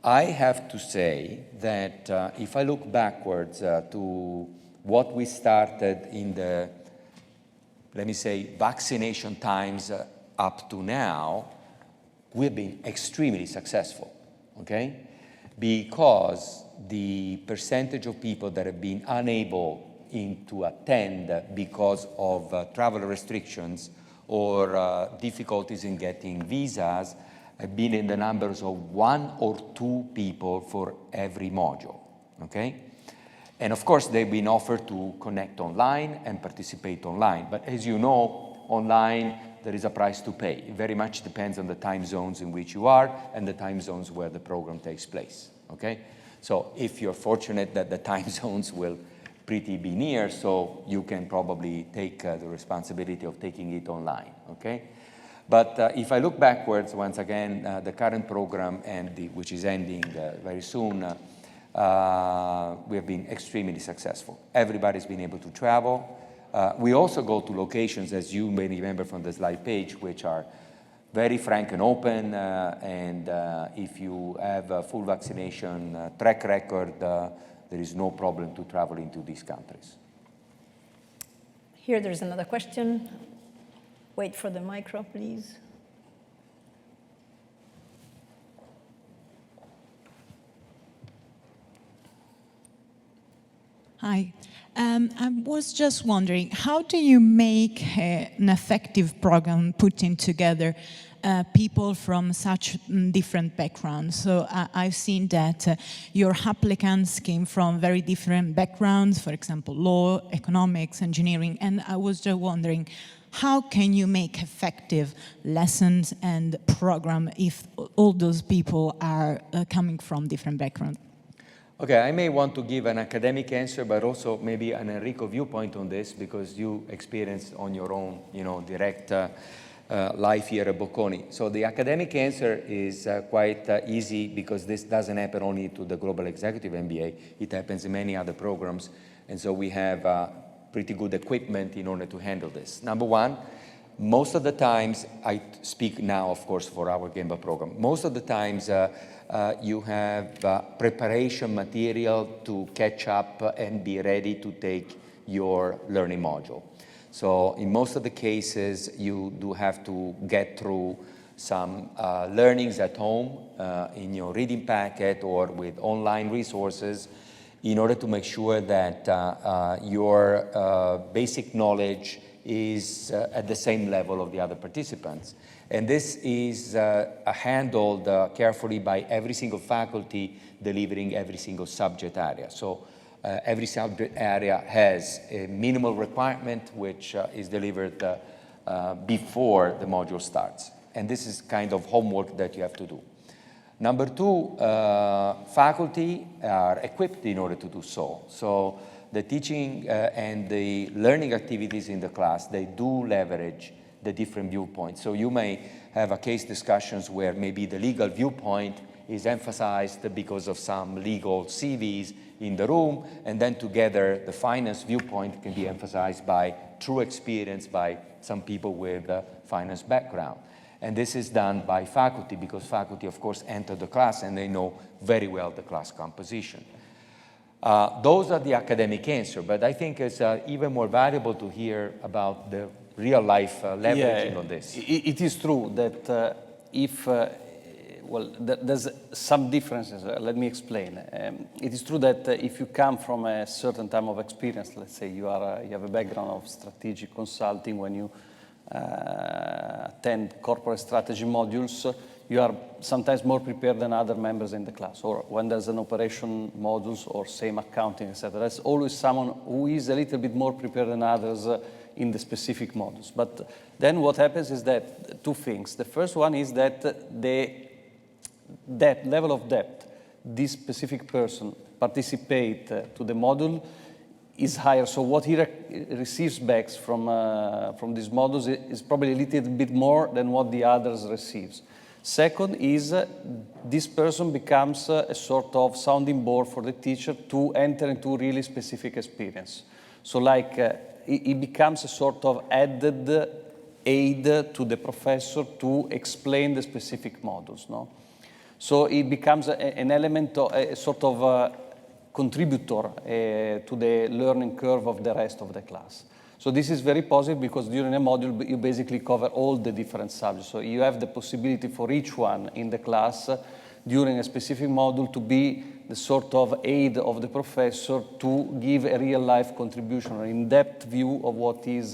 S4: I have to say that if I look backwards to what we started in the, let me say, vaccination times up to now, we've been extremely successful, okay? Because the percentage of people that have been unable to attend because of travel restrictions or difficulties in getting visas have been in the numbers of 1 or 2 people for every module, okay? And of course, they've been offered to connect online and participate online. But as you know, online, there is a price to pay. It very much depends on the time zones in which you are and the time zones where the program takes place, okay? So if you're fortunate that the time zones will pretty be near, so you can probably take the responsibility of taking it online, okay? But if I look backwards, once again, the current program, which is ending very soon, we have been extremely successful. Everybody's been able to travel. We also go to locations, as you may remember from the slide page, which are very frank and open, and if you have a full vaccination track record, there is no problem to travel into these countries.
S3: Here, there's another question. Wait for the micro, please.
S7: Hi. I was just wondering, how do you make an effective program putting together people from such different backgrounds? So I've seen that your applicants came from very different backgrounds, for example, law, economics, engineering, and I was just wondering, how can you make effective lessons and program if all those people are coming from different backgrounds?
S4: Okay, I may want to give an academic answer, but also maybe an Enrico viewpoint on this, because you experienced on your own, direct life here at Bocconi. So the academic answer is quite easy, because this doesn't happen only to the Global Executive MBA. It happens in many other programs, and so we have pretty good equipment in order to handle this. Number one, most of the times, I speak now, of course, for our GEMBA program. Most of the times, you have preparation material to catch up and be ready to take your learning module. So in most of the cases, you do have to get through some learnings at home in your reading packet or with online resources in order to make sure that your basic knowledge is at the same level of the other participants. And this is handled carefully by every single faculty delivering every single subject area. So every subject area has a minimal requirement which is delivered before the module starts. And this is kind of homework that you have to do. Number two, faculty are equipped in order to do so. So the teaching and the learning activities in the class, they do leverage the different viewpoints. So you may have a case discussions where maybe the legal viewpoint is emphasized because of some legal CVs in the room, and then together the finance viewpoint can be emphasized by true experience by some people with a finance background. And this is done by faculty, because faculty, of course, enter the class and they know very well the class composition. Those are the academic answer, but I think it's even more valuable to hear about the real-life leveraging on this.
S5: It is true that there's some differences. Let me explain. It is true that if you come from a certain time of experience, let's say you have a background of strategic consulting, when you attend corporate strategy modules, you are sometimes more prepared than other members in the class. Or when there's an operation modules or same accounting, etc. There's always someone who is a little bit more prepared than others in the specific modules. But then what happens is that two things. The first one is that that level of depth this specific person participate to the module is higher. So what he receives back from these modules is probably a little bit more than what the others receives. Second is this person becomes a sort of sounding board for the teacher to enter into really specific experience. So like it becomes a sort of added aid to the professor to explain the specific modules, no? So it becomes an element, a sort of contributor to the learning curve of the rest of the class. So this is very positive, because during a module you basically cover all the different subjects. So you have the possibility for each one in the class during a specific module to be the sort of aid of the professor to give a real-life contribution, an in-depth view of what is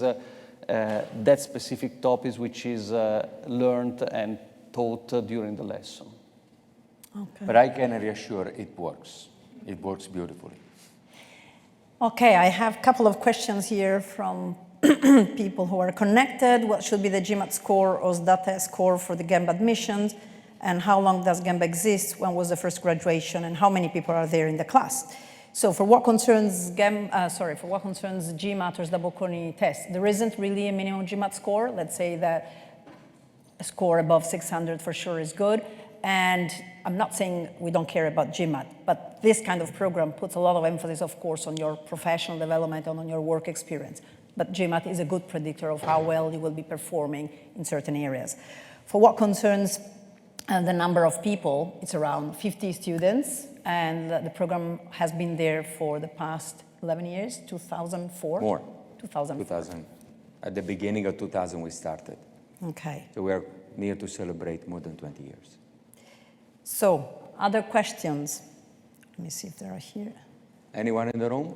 S5: that specific topic which is learned and taught during the lesson.
S3: Okay.
S4: But I can reassure it works. It works beautifully.
S3: Okay, I have a couple of questions here from people who are connected. What should be the GMAT score or SDA score for the GEMBA admissions? And how long does GEMBA exist? When was the first graduation? And how many people are there in the class? So for what concerns GMAT or SDA Bocconi test, there isn't really a minimum GMAT score. Let's say that a score above 600 for sure is good. And I'm not saying we don't care about GMAT, but this kind of program puts a lot of emphasis, of course, on your professional development and on your work experience. But GMAT is a good predictor of how well you will be performing in certain areas. For what concerns the number of people, it's around 50 students, and the program has been there for the past 11 years, 2004?
S4: More.
S3: 2004.
S4: 2000. At the beginning of 2000 we started.
S3: Okay.
S4: So we are near to celebrate more than 20 years.
S3: So, other questions? Let me see if there are here.
S4: Anyone in the room?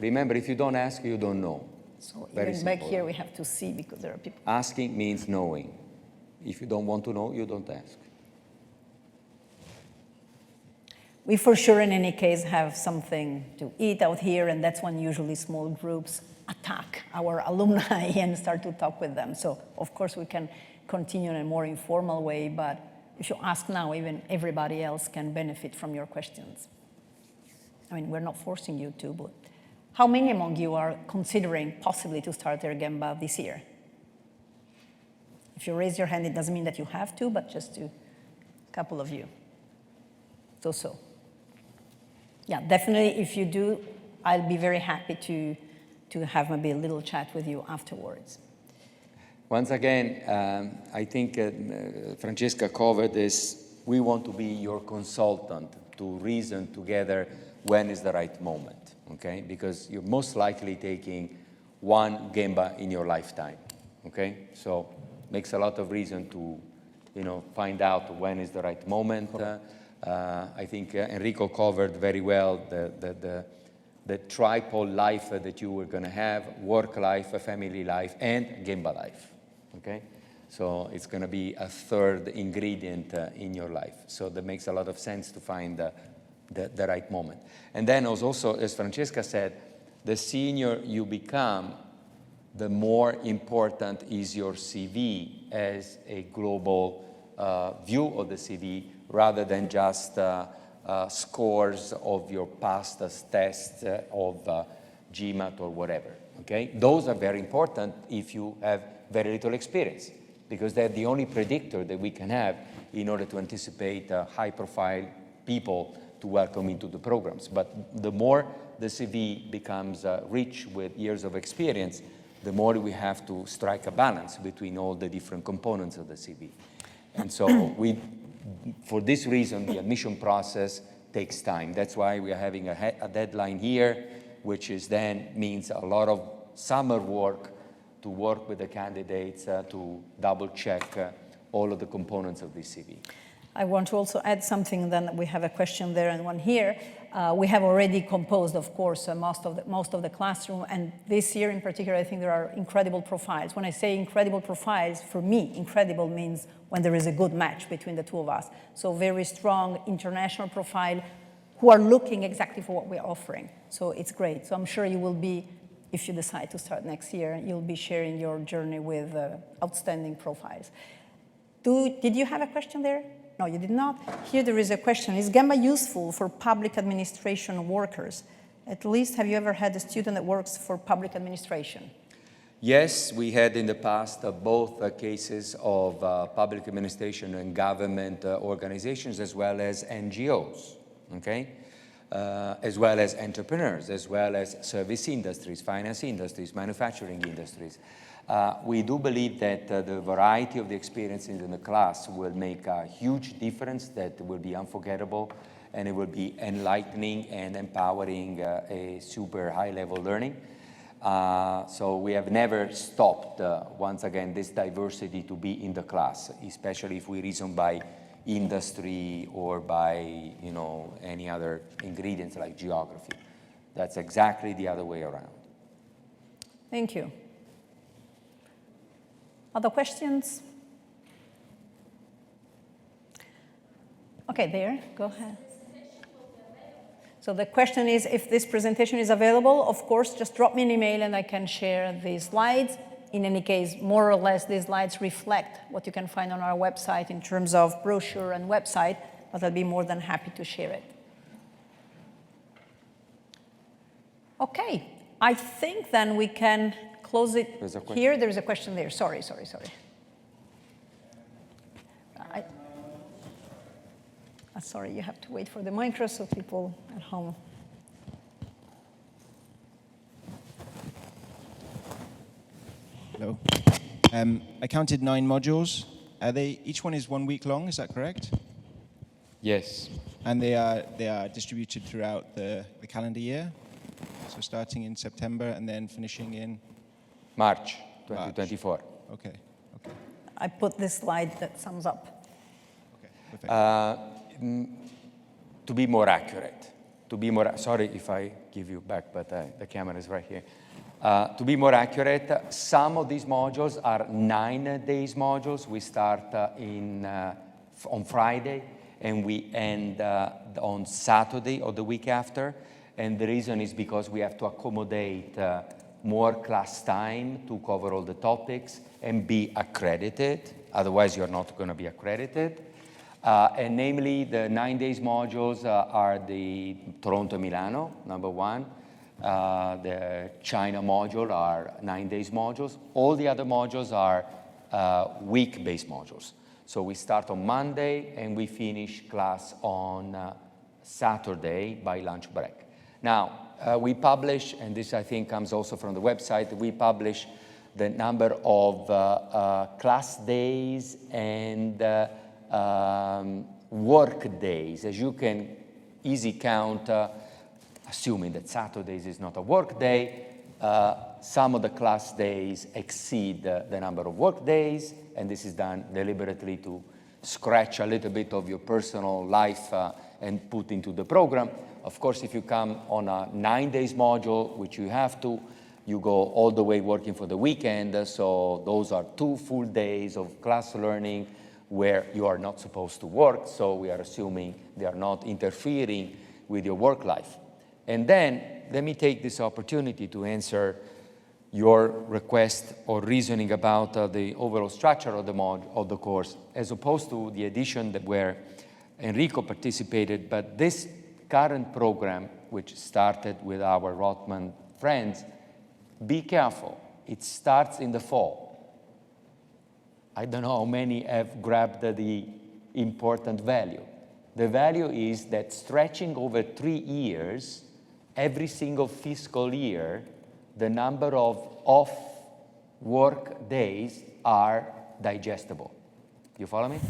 S4: Remember, if you don't ask, you don't know.
S3: So
S4: Very
S3: even back
S4: simple.
S3: here we have to see because there are people.
S4: Asking means knowing. If you don't want to know, you don't ask.
S3: We for sure in any case have something to eat out here, and that's when usually small groups attack our alumni and start to talk with them. So of course we can continue in a more informal way, but if you ask now, even everybody else can benefit from your questions. I mean, we're not forcing you to, but how many among you are considering possibly to start their GEMBA this year? If you raise your hand, it doesn't mean that you have to, but just to a couple of you. So. Yeah, definitely if you do, I'll be very happy to have maybe a little chat with you afterwards.
S4: Once again, I think Francesca covered this. We want to be your consultant to reason together when is the right moment, okay? Because you're most likely taking one GEMBA in your lifetime, okay? So makes a lot of reason to, find out when is the right moment. I think Enrico covered very well the triple life that you were going to have, work life, family life, and GEMBA life, okay? So it's going to be a third ingredient in your life. So that makes a lot of sense to find the right moment. And then also, as Francesca said, the senior you become, the more important is your CV as a global view of the CV rather than just scores of your past tests of GMAT or whatever, okay? Those are very important if you have very little experience, because they're the only predictor that we can have in order to anticipate high-profile people to welcome into the programs. But the more the CV becomes rich with years of experience, the more we have to strike a balance between all the different components of the CV. And so for this reason, the admission process takes time. That's why we are having a deadline here, which means a lot of summer work to work with the candidates to double-check all of the components of this CV.
S3: I want to also add something, then we have a question there and one here. We have already composed, of course, most of the classroom, and this year in particular, I think there are incredible profiles. When I say incredible profiles, for me, incredible means when there is a good match between the two of us. So very strong international profile who are looking exactly for what we're offering. So it's great. So I'm sure you will be, if you decide to start next year, you'll be sharing your journey with outstanding profiles. Did you have a question there? No, you did not. Here there is a question. Is GEMBA useful for public administration workers? At least, have you ever had a student that works for public administration?
S4: Yes, we had in the past both cases of public administration and government organizations, as well as NGOs, okay? As well as entrepreneurs, as well as service industries, finance industries, manufacturing industries. We do believe that the variety of the experiences in the class will make a huge difference that will be unforgettable, and it will be enlightening and empowering a super high-level learning. So we have never stopped, once again, this diversity to be in the class, especially if we reason by industry or by, any other ingredients like geography. That's exactly the other way around.
S3: Thank you. Other questions? Okay, there, go ahead. So the question is, if this presentation is available, of course, just drop me an email and I can share these slides. In any case, more or less, these slides reflect what you can find on our website in terms of brochure and website, but I'll be more than happy to share it. Okay, I think then we can close it here. There's a question there. Sorry. Sorry, you have to wait for the micro so people at home.
S8: Hello. I counted 9 modules. Each one is 1 week long, is that correct?
S4: Yes.
S8: And they are distributed throughout the calendar year? So starting in September and then finishing in?
S4: March 2024.
S8: Okay.
S3: I put this slide that sums up.
S8: Okay, perfect.
S4: To be more accurate, to be more, sorry if I give you back, but the camera is right here. To be more accurate, some of these modules are 9 days modules. We start on Friday, and we end on Saturday or the week after. And the reason is because we have to accommodate more class time to cover all the topics and be accredited. Otherwise, you're not going to be accredited. And namely, the 9 days modules are the Toronto-Milano, number 1. The China module are 9 days modules. All the other modules are week-based modules. So we start on Monday, and we finish class on Saturday by lunch break. Now, we publish, and this I think comes also from the website, we publish the number of class days and work days. As you can easily count, assuming that Saturdays is not a work day, some of the class days exceed the number of work days, and this is done deliberately to scratch a little bit of your personal life and put into the program. Of course, if you come on a 9 days module, which you have to, you go all the way working for the weekend, so those are 2 full days of class learning where you are not supposed to work, so we are assuming they are not interfering with your work life. And then, let me take this opportunity to answer your request or reasoning about the overall structure of the course, as opposed to the edition that where Enrico participated. But this current program, which started with our Rothman friends, be careful. It starts in the fall. I don't know how many have grabbed the important value. The value is that stretching over 3 years, every single fiscal year, the number of off-work days are digestible. You follow me?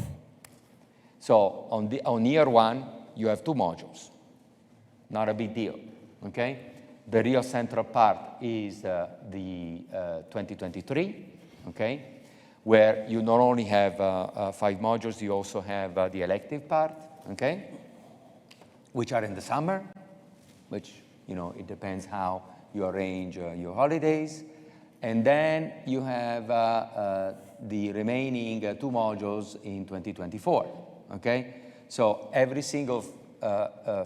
S4: So on year 1, you have 2 modules. Not a big deal, okay? The real central part is the 2023, okay? Where you not only have 5 modules, you also have the elective part, okay? Which are in the summer, which, you know, it depends how you arrange your holidays. And then you have the remaining 2 modules in 2024, okay? So every single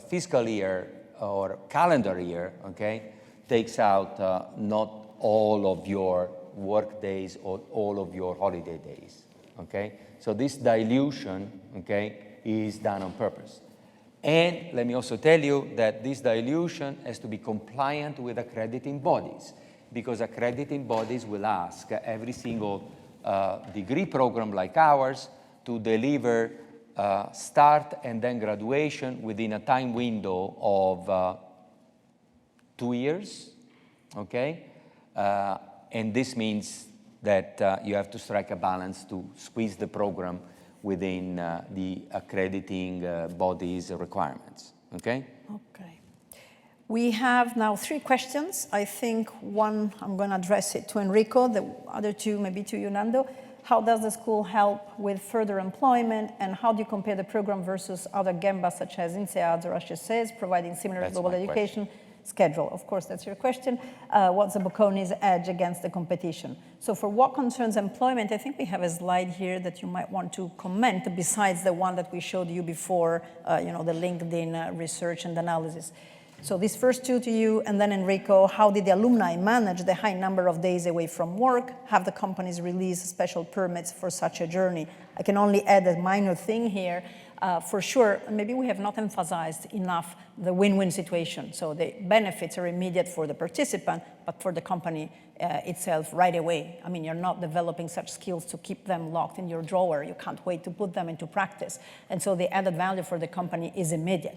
S4: fiscal year or calendar year, okay, takes out not all of your work days or all of your holiday days, okay? So this dilution, okay, is done on purpose. And let me also tell you that this dilution has to be compliant with accrediting bodies, because accrediting bodies will ask every single degree program like ours to deliver start and then graduation within a time window of 2 years, okay? And this means that you have to strike a balance to squeeze the program within the accrediting body's requirements, okay?
S3: Okay. We have now 3 questions. I think one, I'm going to address it to Enrico, the other 2 maybe to you, Nando. How does the school help with further employment, and how do you compare the program versus other GEMBA such as INSEAD or HECs, providing similar global education schedule? Of course, that's your question. What's the Bocconi's edge against the competition? So for what concerns employment, I think we have a slide here that you might want to comment, besides the one that we showed you before, you know, the LinkedIn research and analysis. So these first 2 to you, and then Enrico, how did the alumni manage the high number of days away from work? Have the companies released special permits for such a journey? I can only add a minor thing here. For sure, maybe we have not emphasized enough the win-win situation. So the benefits are immediate for the participant, but for the company itself right away. I mean, you're not developing such skills to keep them locked in your drawer. You can't wait to put them into practice. And so the added value for the company is immediate.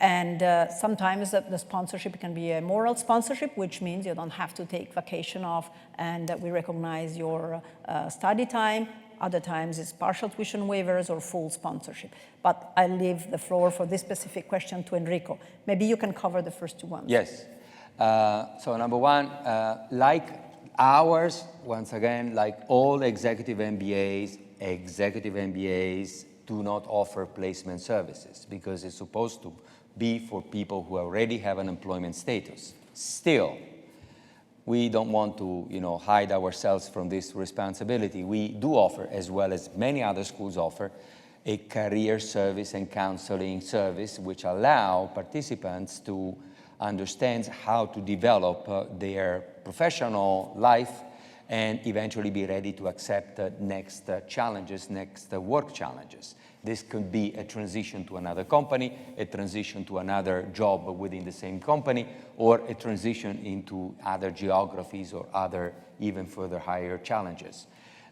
S3: And sometimes the sponsorship can be a moral sponsorship, which means you don't have to take vacation off, and we recognize your study time. Other times it's partial tuition waivers or full sponsorship. But I leave the floor for this specific question to Enrico. Maybe you can cover the first 2 ones.
S4: Yes. So number 1, like ours, once again, like all executive MBAs do not offer placement services because it's supposed to be for people who already have an employment status. Still, we don't want to, hide ourselves from this responsibility. We do offer, as well as many other schools offer, a career service and counseling service which allow participants to understand how to develop their professional life and eventually be ready to accept next challenges, next work challenges. This could be a transition to another company, a transition to another job within the same company, or a transition into other geographies or other even further higher challenges.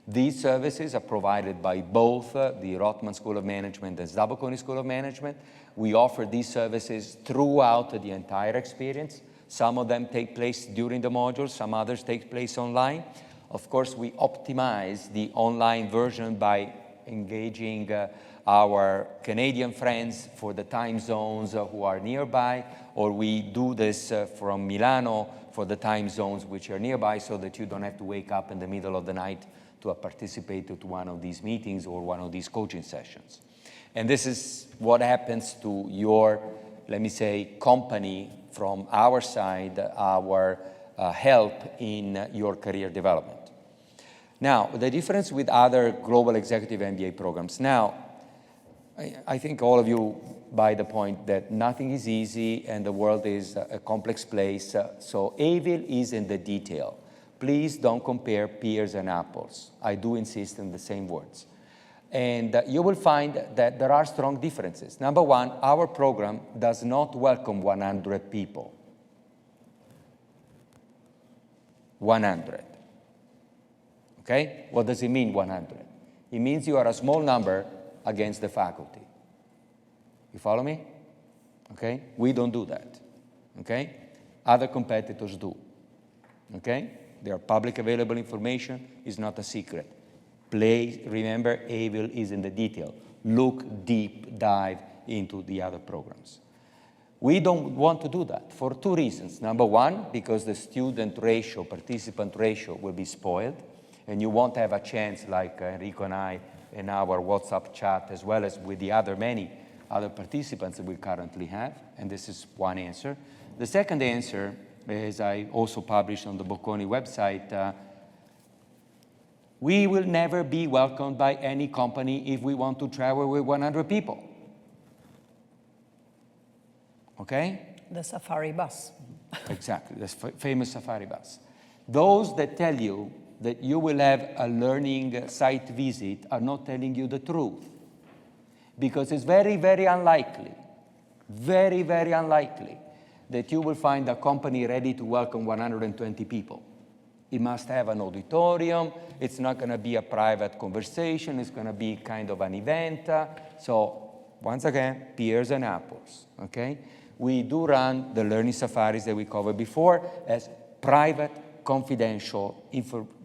S4: These services are provided by both the Rothman School of Management and SDA Bocconi School of Management. We offer these services throughout the entire experience. Some of them take place during the modules, some others take place online. Of course, we optimize the online version by engaging our Canadian friends for the time zones who are nearby, or we do this from Milano for the time zones which are nearby so that you don't have to wake up in the middle of the night to participate to one of these meetings or one of these coaching sessions. And this is what happens to your, let me say, company from our side, our help in your career development. Now, the difference with other global executive MBA programs. Now, I think all of you buy the point that nothing is easy and the world is a complex place. So AVIL is in the detail. Please don't compare pears and apples. I do insist on the same words. And you will find that there are strong differences. Number one, our program does not welcome 100 people. 100. Okay? What does it mean, 100? It means you are a small number against the faculty. You follow me? Okay? We don't do that. Okay? Other competitors do. Okay? They are public available information. It's not a secret. Please remember, AVIL is in the detail. Look deep dive into the other programs. We don't want to do that for two reasons. Number one, because the student ratio, participant ratio will be spoiled, and you won't have a chance like Enrico and I in our WhatsApp chat, as well as with the many other participants that we currently have, and this is one answer. The second answer, as I also published on the Bocconi website, we will never be welcomed by any company if we want to travel with 100 people. Okay?
S3: The safari bus.
S4: Exactly, the famous safari bus. Those that tell you that you will have a learning site visit are not telling you the truth. Because it's very, very unlikely that you will find a company ready to welcome 120 people. It must have an auditorium. It's not going to be a private conversation. It's going to be kind of an event. So once again, pears and apples, okay? We do run the learning safaris that we covered before as private, confidential,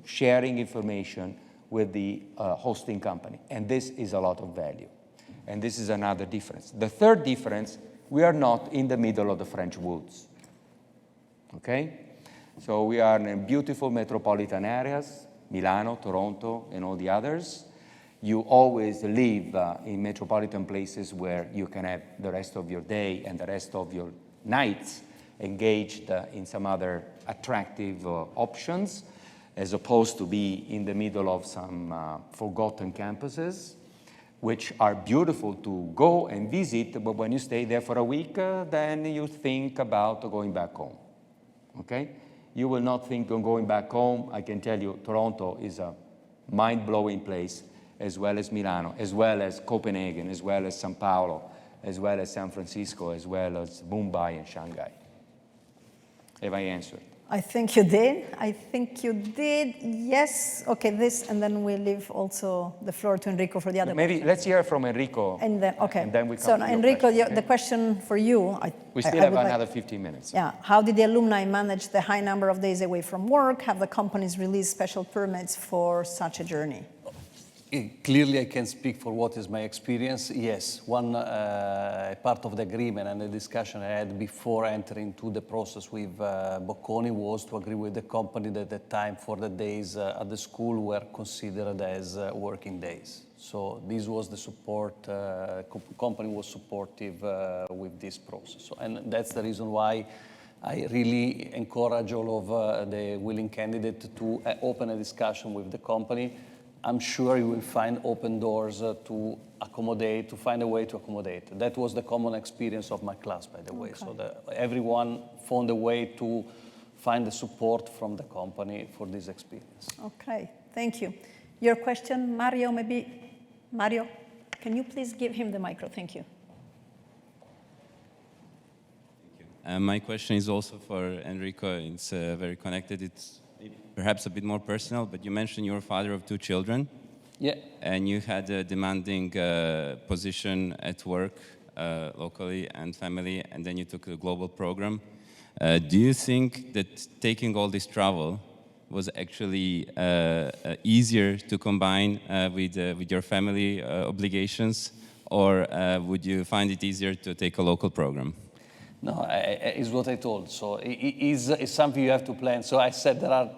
S4: sharing information with the hosting company. And this is a lot of value. And this is another difference. The third difference, we are not in the middle of the French woods, okay? So we are in beautiful metropolitan areas, Milano, Toronto, and all the others. You always live in metropolitan places where you can have the rest of your day and the rest of your nights engaged in some other attractive options, as opposed to be in the middle of some forgotten campuses, which are beautiful to go and visit, but when you stay there for a week, then you think about going back home, okay? You will not think of going back home. I can tell you, Toronto is a mind-blowing place, as well as Milano, as well as Copenhagen, as well as São Paulo, as well as San Francisco, as well as Mumbai and Shanghai. Have I answered?
S3: I think you did. Yes. Okay, this, and then we leave also the floor to Enrico for the other
S4: Maybe
S3: question.
S4: let's hear from Enrico.
S3: And then, okay.
S4: And then we come
S3: so
S4: to
S3: Enrico,
S4: your question,
S3: the question for you.
S4: We still have another 15 minutes.
S3: Yeah. How did the alumni manage the high number of days away from work? Have the companies released special permits for such a journey?
S5: Clearly, I can speak for what is my experience. Yes, one part of the agreement and the discussion I had before entering into the process with Bocconi was to agree with the company that the time for the days at the school were considered as working days. So this was the support, company was supportive with this process. So, and that's the reason why I really encourage all of the willing candidates to open a discussion with the company. I'm sure you will find open doors to accommodate, to find a way to accommodate. That was the common experience of my class, by the way. Okay. So everyone found a way to find the support from the company for this experience.
S3: Okay, thank you. Your question, Mario, maybe? Mario, can you please give him the micro? Thank you.
S9: My question is also for Enrico. It's very connected. It's perhaps a bit more personal, but you mentioned you're a father of 2 children.
S5: Yeah.
S9: And you had a demanding position at work, locally and family, and then you took a global program. Do you think that taking all this travel was actually easier to combine with your family obligations, or would you find it easier to take a local program?
S5: No, it's what I told. So it's something you have to plan. So I said there are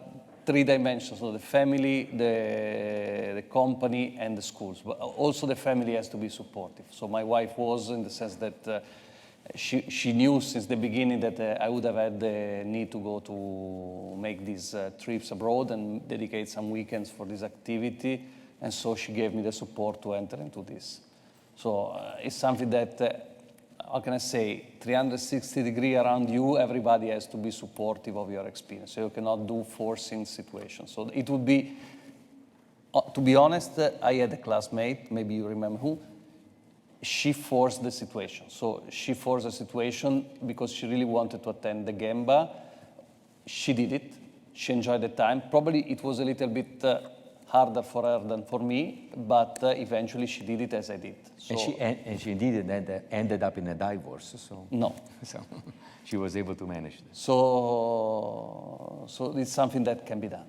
S5: 3 dimensions: so the family, the company, and the schools. But also the family has to be supportive. So my wife was, in the sense that she knew since the beginning that I would have had the need to go to make these trips abroad and dedicate some weekends for this activity. And so she gave me the support to enter into this. So it's something that, how can I say, 360 degrees around you, everybody has to be supportive of your experience. So you cannot do forcing situations. So it would be, to be honest, I had a classmate, maybe you remember who, she forced the situation. So she forced the situation because she really wanted to attend the GEMBA. She did it. She enjoyed the time. Probably it was a little bit harder for her than for me, but eventually she did it as I did. So,
S4: and she didn't ended up in a divorce, so...
S5: No.
S4: So she was able to manage this.
S5: So it's something that can be done.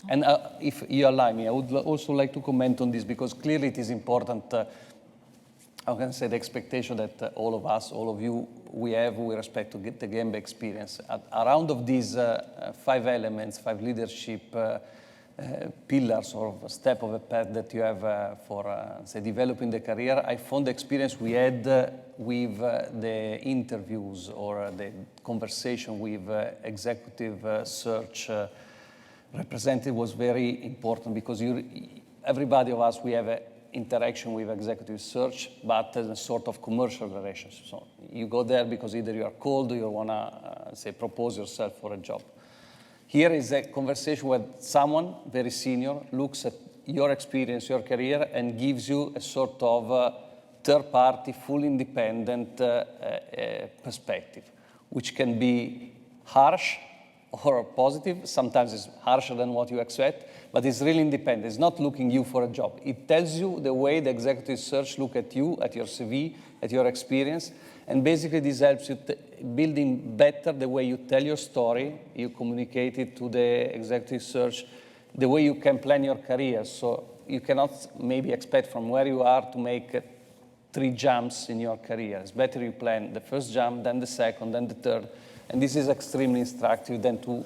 S5: And if you allow me, I would also like to comment on this, because clearly it is important, how can I say, the expectation that all of us, all of you, we have with respect to the GEMBA experience. Around of these 5 elements, 5 leadership pillars or step of a path that you have for, say, developing the career, I found the experience we had with the interviews or the conversation with executive search representative was very important, because everybody of us, we have an interaction with executive search, but as a sort of commercial relationship. So you go there because either you are called or you want to, say, propose yourself for a job. Here is a conversation where someone very senior looks at your experience, your career, and gives you a sort of third-party, fully independent perspective, which can be harsh or positive. Sometimes it's harsher than what you expect, but it's really independent. It's not looking you for a job. It tells you the way the executive search look at you, at your CV, at your experience, and basically this helps you building better the way you tell your story, you communicate it to the executive search, the way you can plan your career. So you cannot maybe expect from where you are to make 3 jumps in your career. It's better you plan the first jump, then the second, then the third. And this is extremely instructive then to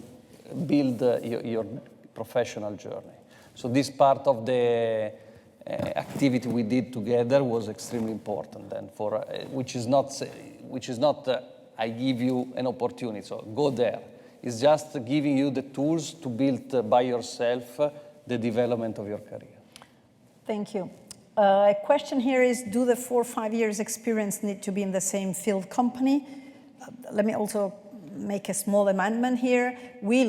S5: build your professional journey. So this part of the activity we did together was extremely important, and for which is not I give you an opportunity, so go there. It's just giving you the tools to build by yourself the development of your career.
S3: Thank you. A question here is, do the 4 or 5 years experience need to be in the same field company? Let me also make a small amendment here. We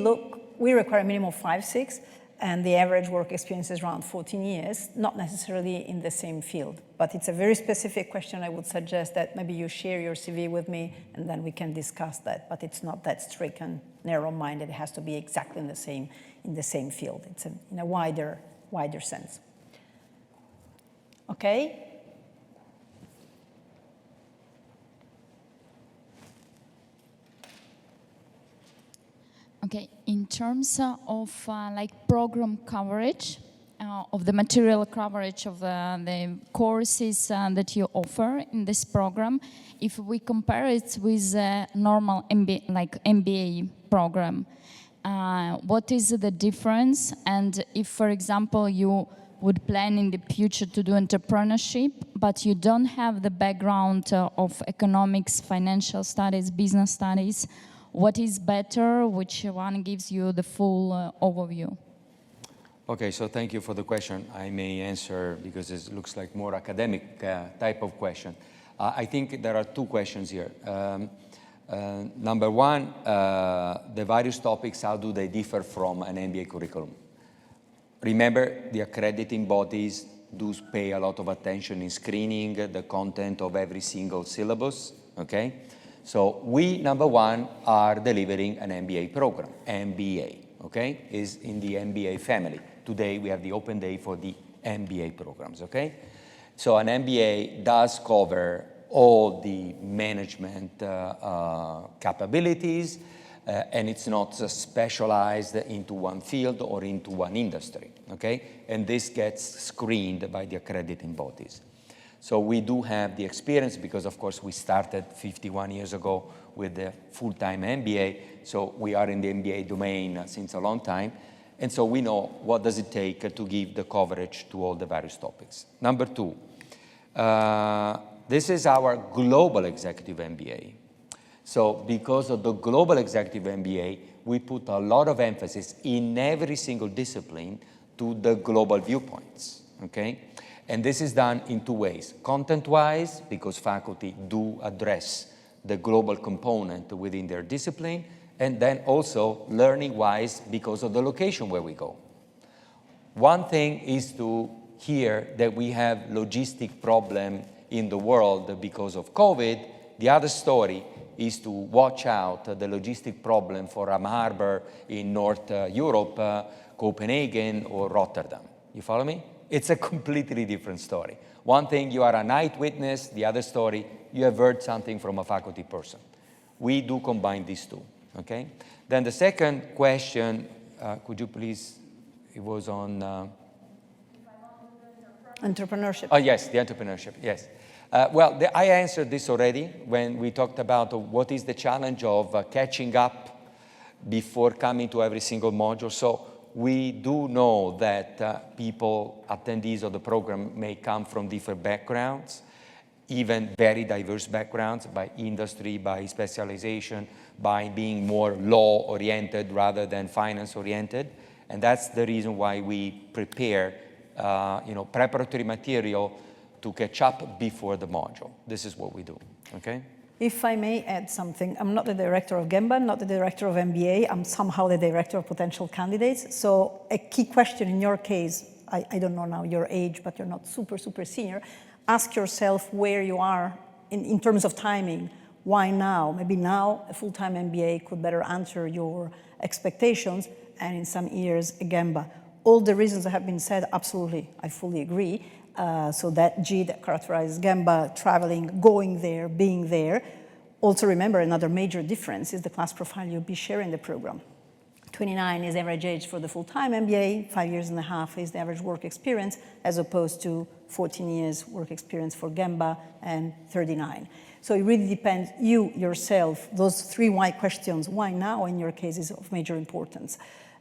S3: require a minimum of 5, 6, and the average work experience is around 14 years, not necessarily in the same field. But it's a very specific question. I would suggest that maybe you share your CV with me, and then we can discuss that. But it's not that strict and narrow-minded. It has to be exactly in the same field. It's in a wider sense. Okay?
S6: Okay, in terms of like program coverage, of the material coverage of the courses that you offer in this program, if we compare it with a normal MBA program, what is the difference? And if, for example, you would plan in the future to do entrepreneurship, but you don't have the background of economics, financial studies, business studies, what is better? Which one gives you the full overview?
S4: Okay, so thank you for the question. I may answer because it looks like more academic type of question. I think there are two questions here. Number one, the various topics, how do they differ from an MBA curriculum? Remember, the accrediting bodies do pay a lot of attention in screening the content of every single syllabus, okay? So we, number one, are delivering an MBA program, MBA, okay? Is in the MBA family. Today, we have the open day for the MBA programs, okay? So an MBA does cover all the management capabilities, and it's not specialized into one field or into one industry, okay? And this gets screened by the accrediting bodies. So we do have the experience because, of course, we started 51 years ago with the full-time MBA, so we are in the MBA domain since a long time, and so we know what does it take to give the coverage to all the various topics. Number two, this is our global executive MBA. So because of the global executive MBA, we put a lot of emphasis in every single discipline to the global viewpoints, okay? And this is done in two ways. Content-wise, because faculty do address the global component within their discipline, and then also learning-wise because of the location where we go. One thing is to hear that we have logistic problem in the world because of COVID. The other story is to watch out the logistic problem for a harbor in North Europe, Copenhagen or Rotterdam. You follow me? It's a completely different story. One thing, you are an eyewitness. The other story, you have heard something from a faculty person. We do combine these two, okay? Then the second question, could you please, it was on...
S3: Entrepreneurship.
S4: Oh, yes, the entrepreneurship, yes. Well, I answered this already when we talked about what is the challenge of catching up before coming to every single module. So we do know that people, attendees of the program, may come from different backgrounds, even very diverse backgrounds by industry, by specialization, by being more law-oriented rather than finance-oriented. And that's the reason why we prepare preparatory material to catch up before the module. This is what we do, okay?
S3: If I may add something, I'm not the director of GEMBA, not the director of MBA, I'm somehow the director of potential candidates. So a key question in your case, I don't know now your age, but you're not super, super senior. Ask yourself where you are in terms of timing. Why now? Maybe now a full-time MBA could better answer your expectations, and in some years a GEMBA. All the reasons that have been said, absolutely, I fully agree. So that G that characterizes GEMBA, traveling, going there, being there. Also remember, another major difference is the class profile you'll be sharing the program. 29 is average age for the full-time MBA, 5.5 years is the average work experience, as opposed to 14 years work experience for GEMBA and 39. So it really depends, you yourself, those 3 why questions, why now in your case is of major importance.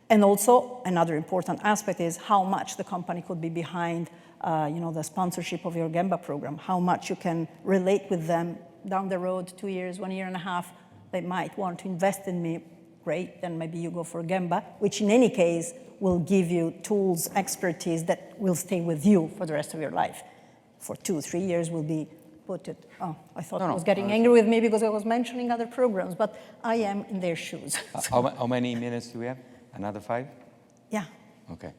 S3: And also another important aspect is how much the company could be behind the sponsorship of your GEMBA program, how much you can relate with them down the road, 2 years, 1.5 years, they might want to invest in me, great, then maybe you go for GEMBA, which in any case will give you tools, expertise that will stay with you for the rest of your life. For 2 or 3 years will be put it, I thought I was getting angry with me because I was mentioning other programs, but I am in their shoes.
S4: How many minutes do we have? Another 5?
S3: Yeah.
S4: Okay.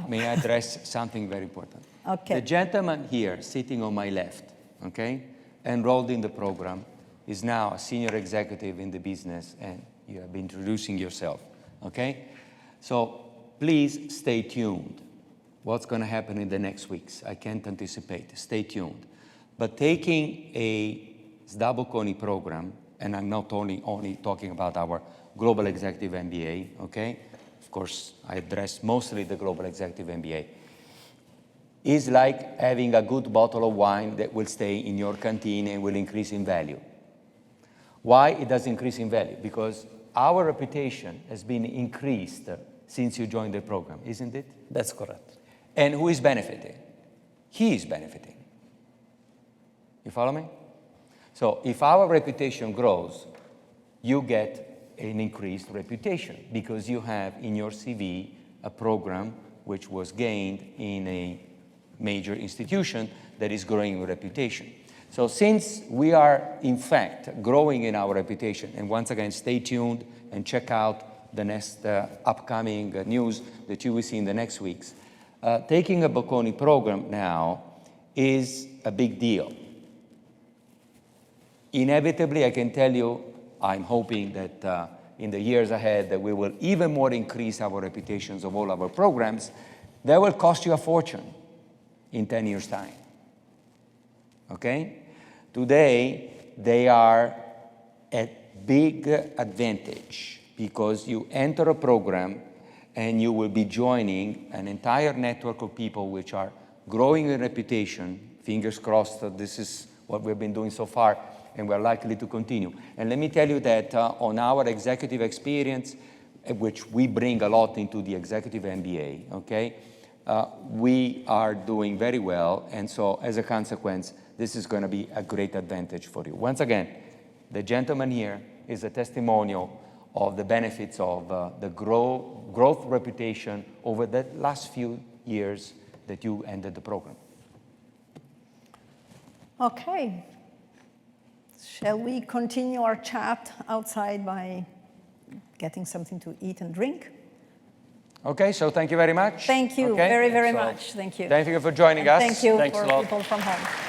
S4: May I address something very important?
S3: Okay.
S4: The gentleman here sitting on my left, okay, enrolled in the program, is now a senior executive in the business, and you have been introducing yourself, okay? So please stay tuned. What's going to happen in the next weeks? I can't anticipate. Stay tuned. But taking a SDA Bocconi program, and I'm not only talking about our Global Executive MBA, okay? of course, I address mostly the Global Executive MBA, is like having a good bottle of wine that will stay in your canteen and will increase in value. Why it does increase in value? Because our reputation has been increased since you joined the program, isn't it?
S5: That's correct.
S4: And who is benefiting? He is benefiting. You follow me? So if our reputation grows, you get an increased reputation because you have in your CV a program which was gained in a major institution that is growing in reputation. So since we are, in fact, growing in our reputation, and once again, stay tuned and check out the next upcoming news that you will see in the next weeks, taking a Bocconi program now is a big deal. Inevitably, I can tell you, I'm hoping that in the years ahead that we will even more increase our reputations of all our programs. That will cost you a fortune in 10 years' time. Okay? Today, they are at big advantage because you enter a program and you will be joining an entire network of people which are growing in reputation. Fingers crossed that this is what we've been doing so far, and we're likely to continue. And let me tell you that on our executive experience, which we bring a lot into the executive MBA, okay, we are doing very well, and so as a consequence, this is going to be a great advantage for you. Once again, the gentleman here is a testimonial of the benefits of the growth reputation over the last few years that you ended the program.
S3: Okay. Shall we continue our chat outside by getting something to eat and drink?
S4: Okay, so thank you very much.
S3: Thank you very, very much. Thank you.
S4: Thank you for joining us.
S3: Thank you
S5: Thanks
S3: for
S5: a lot.
S3: people from home.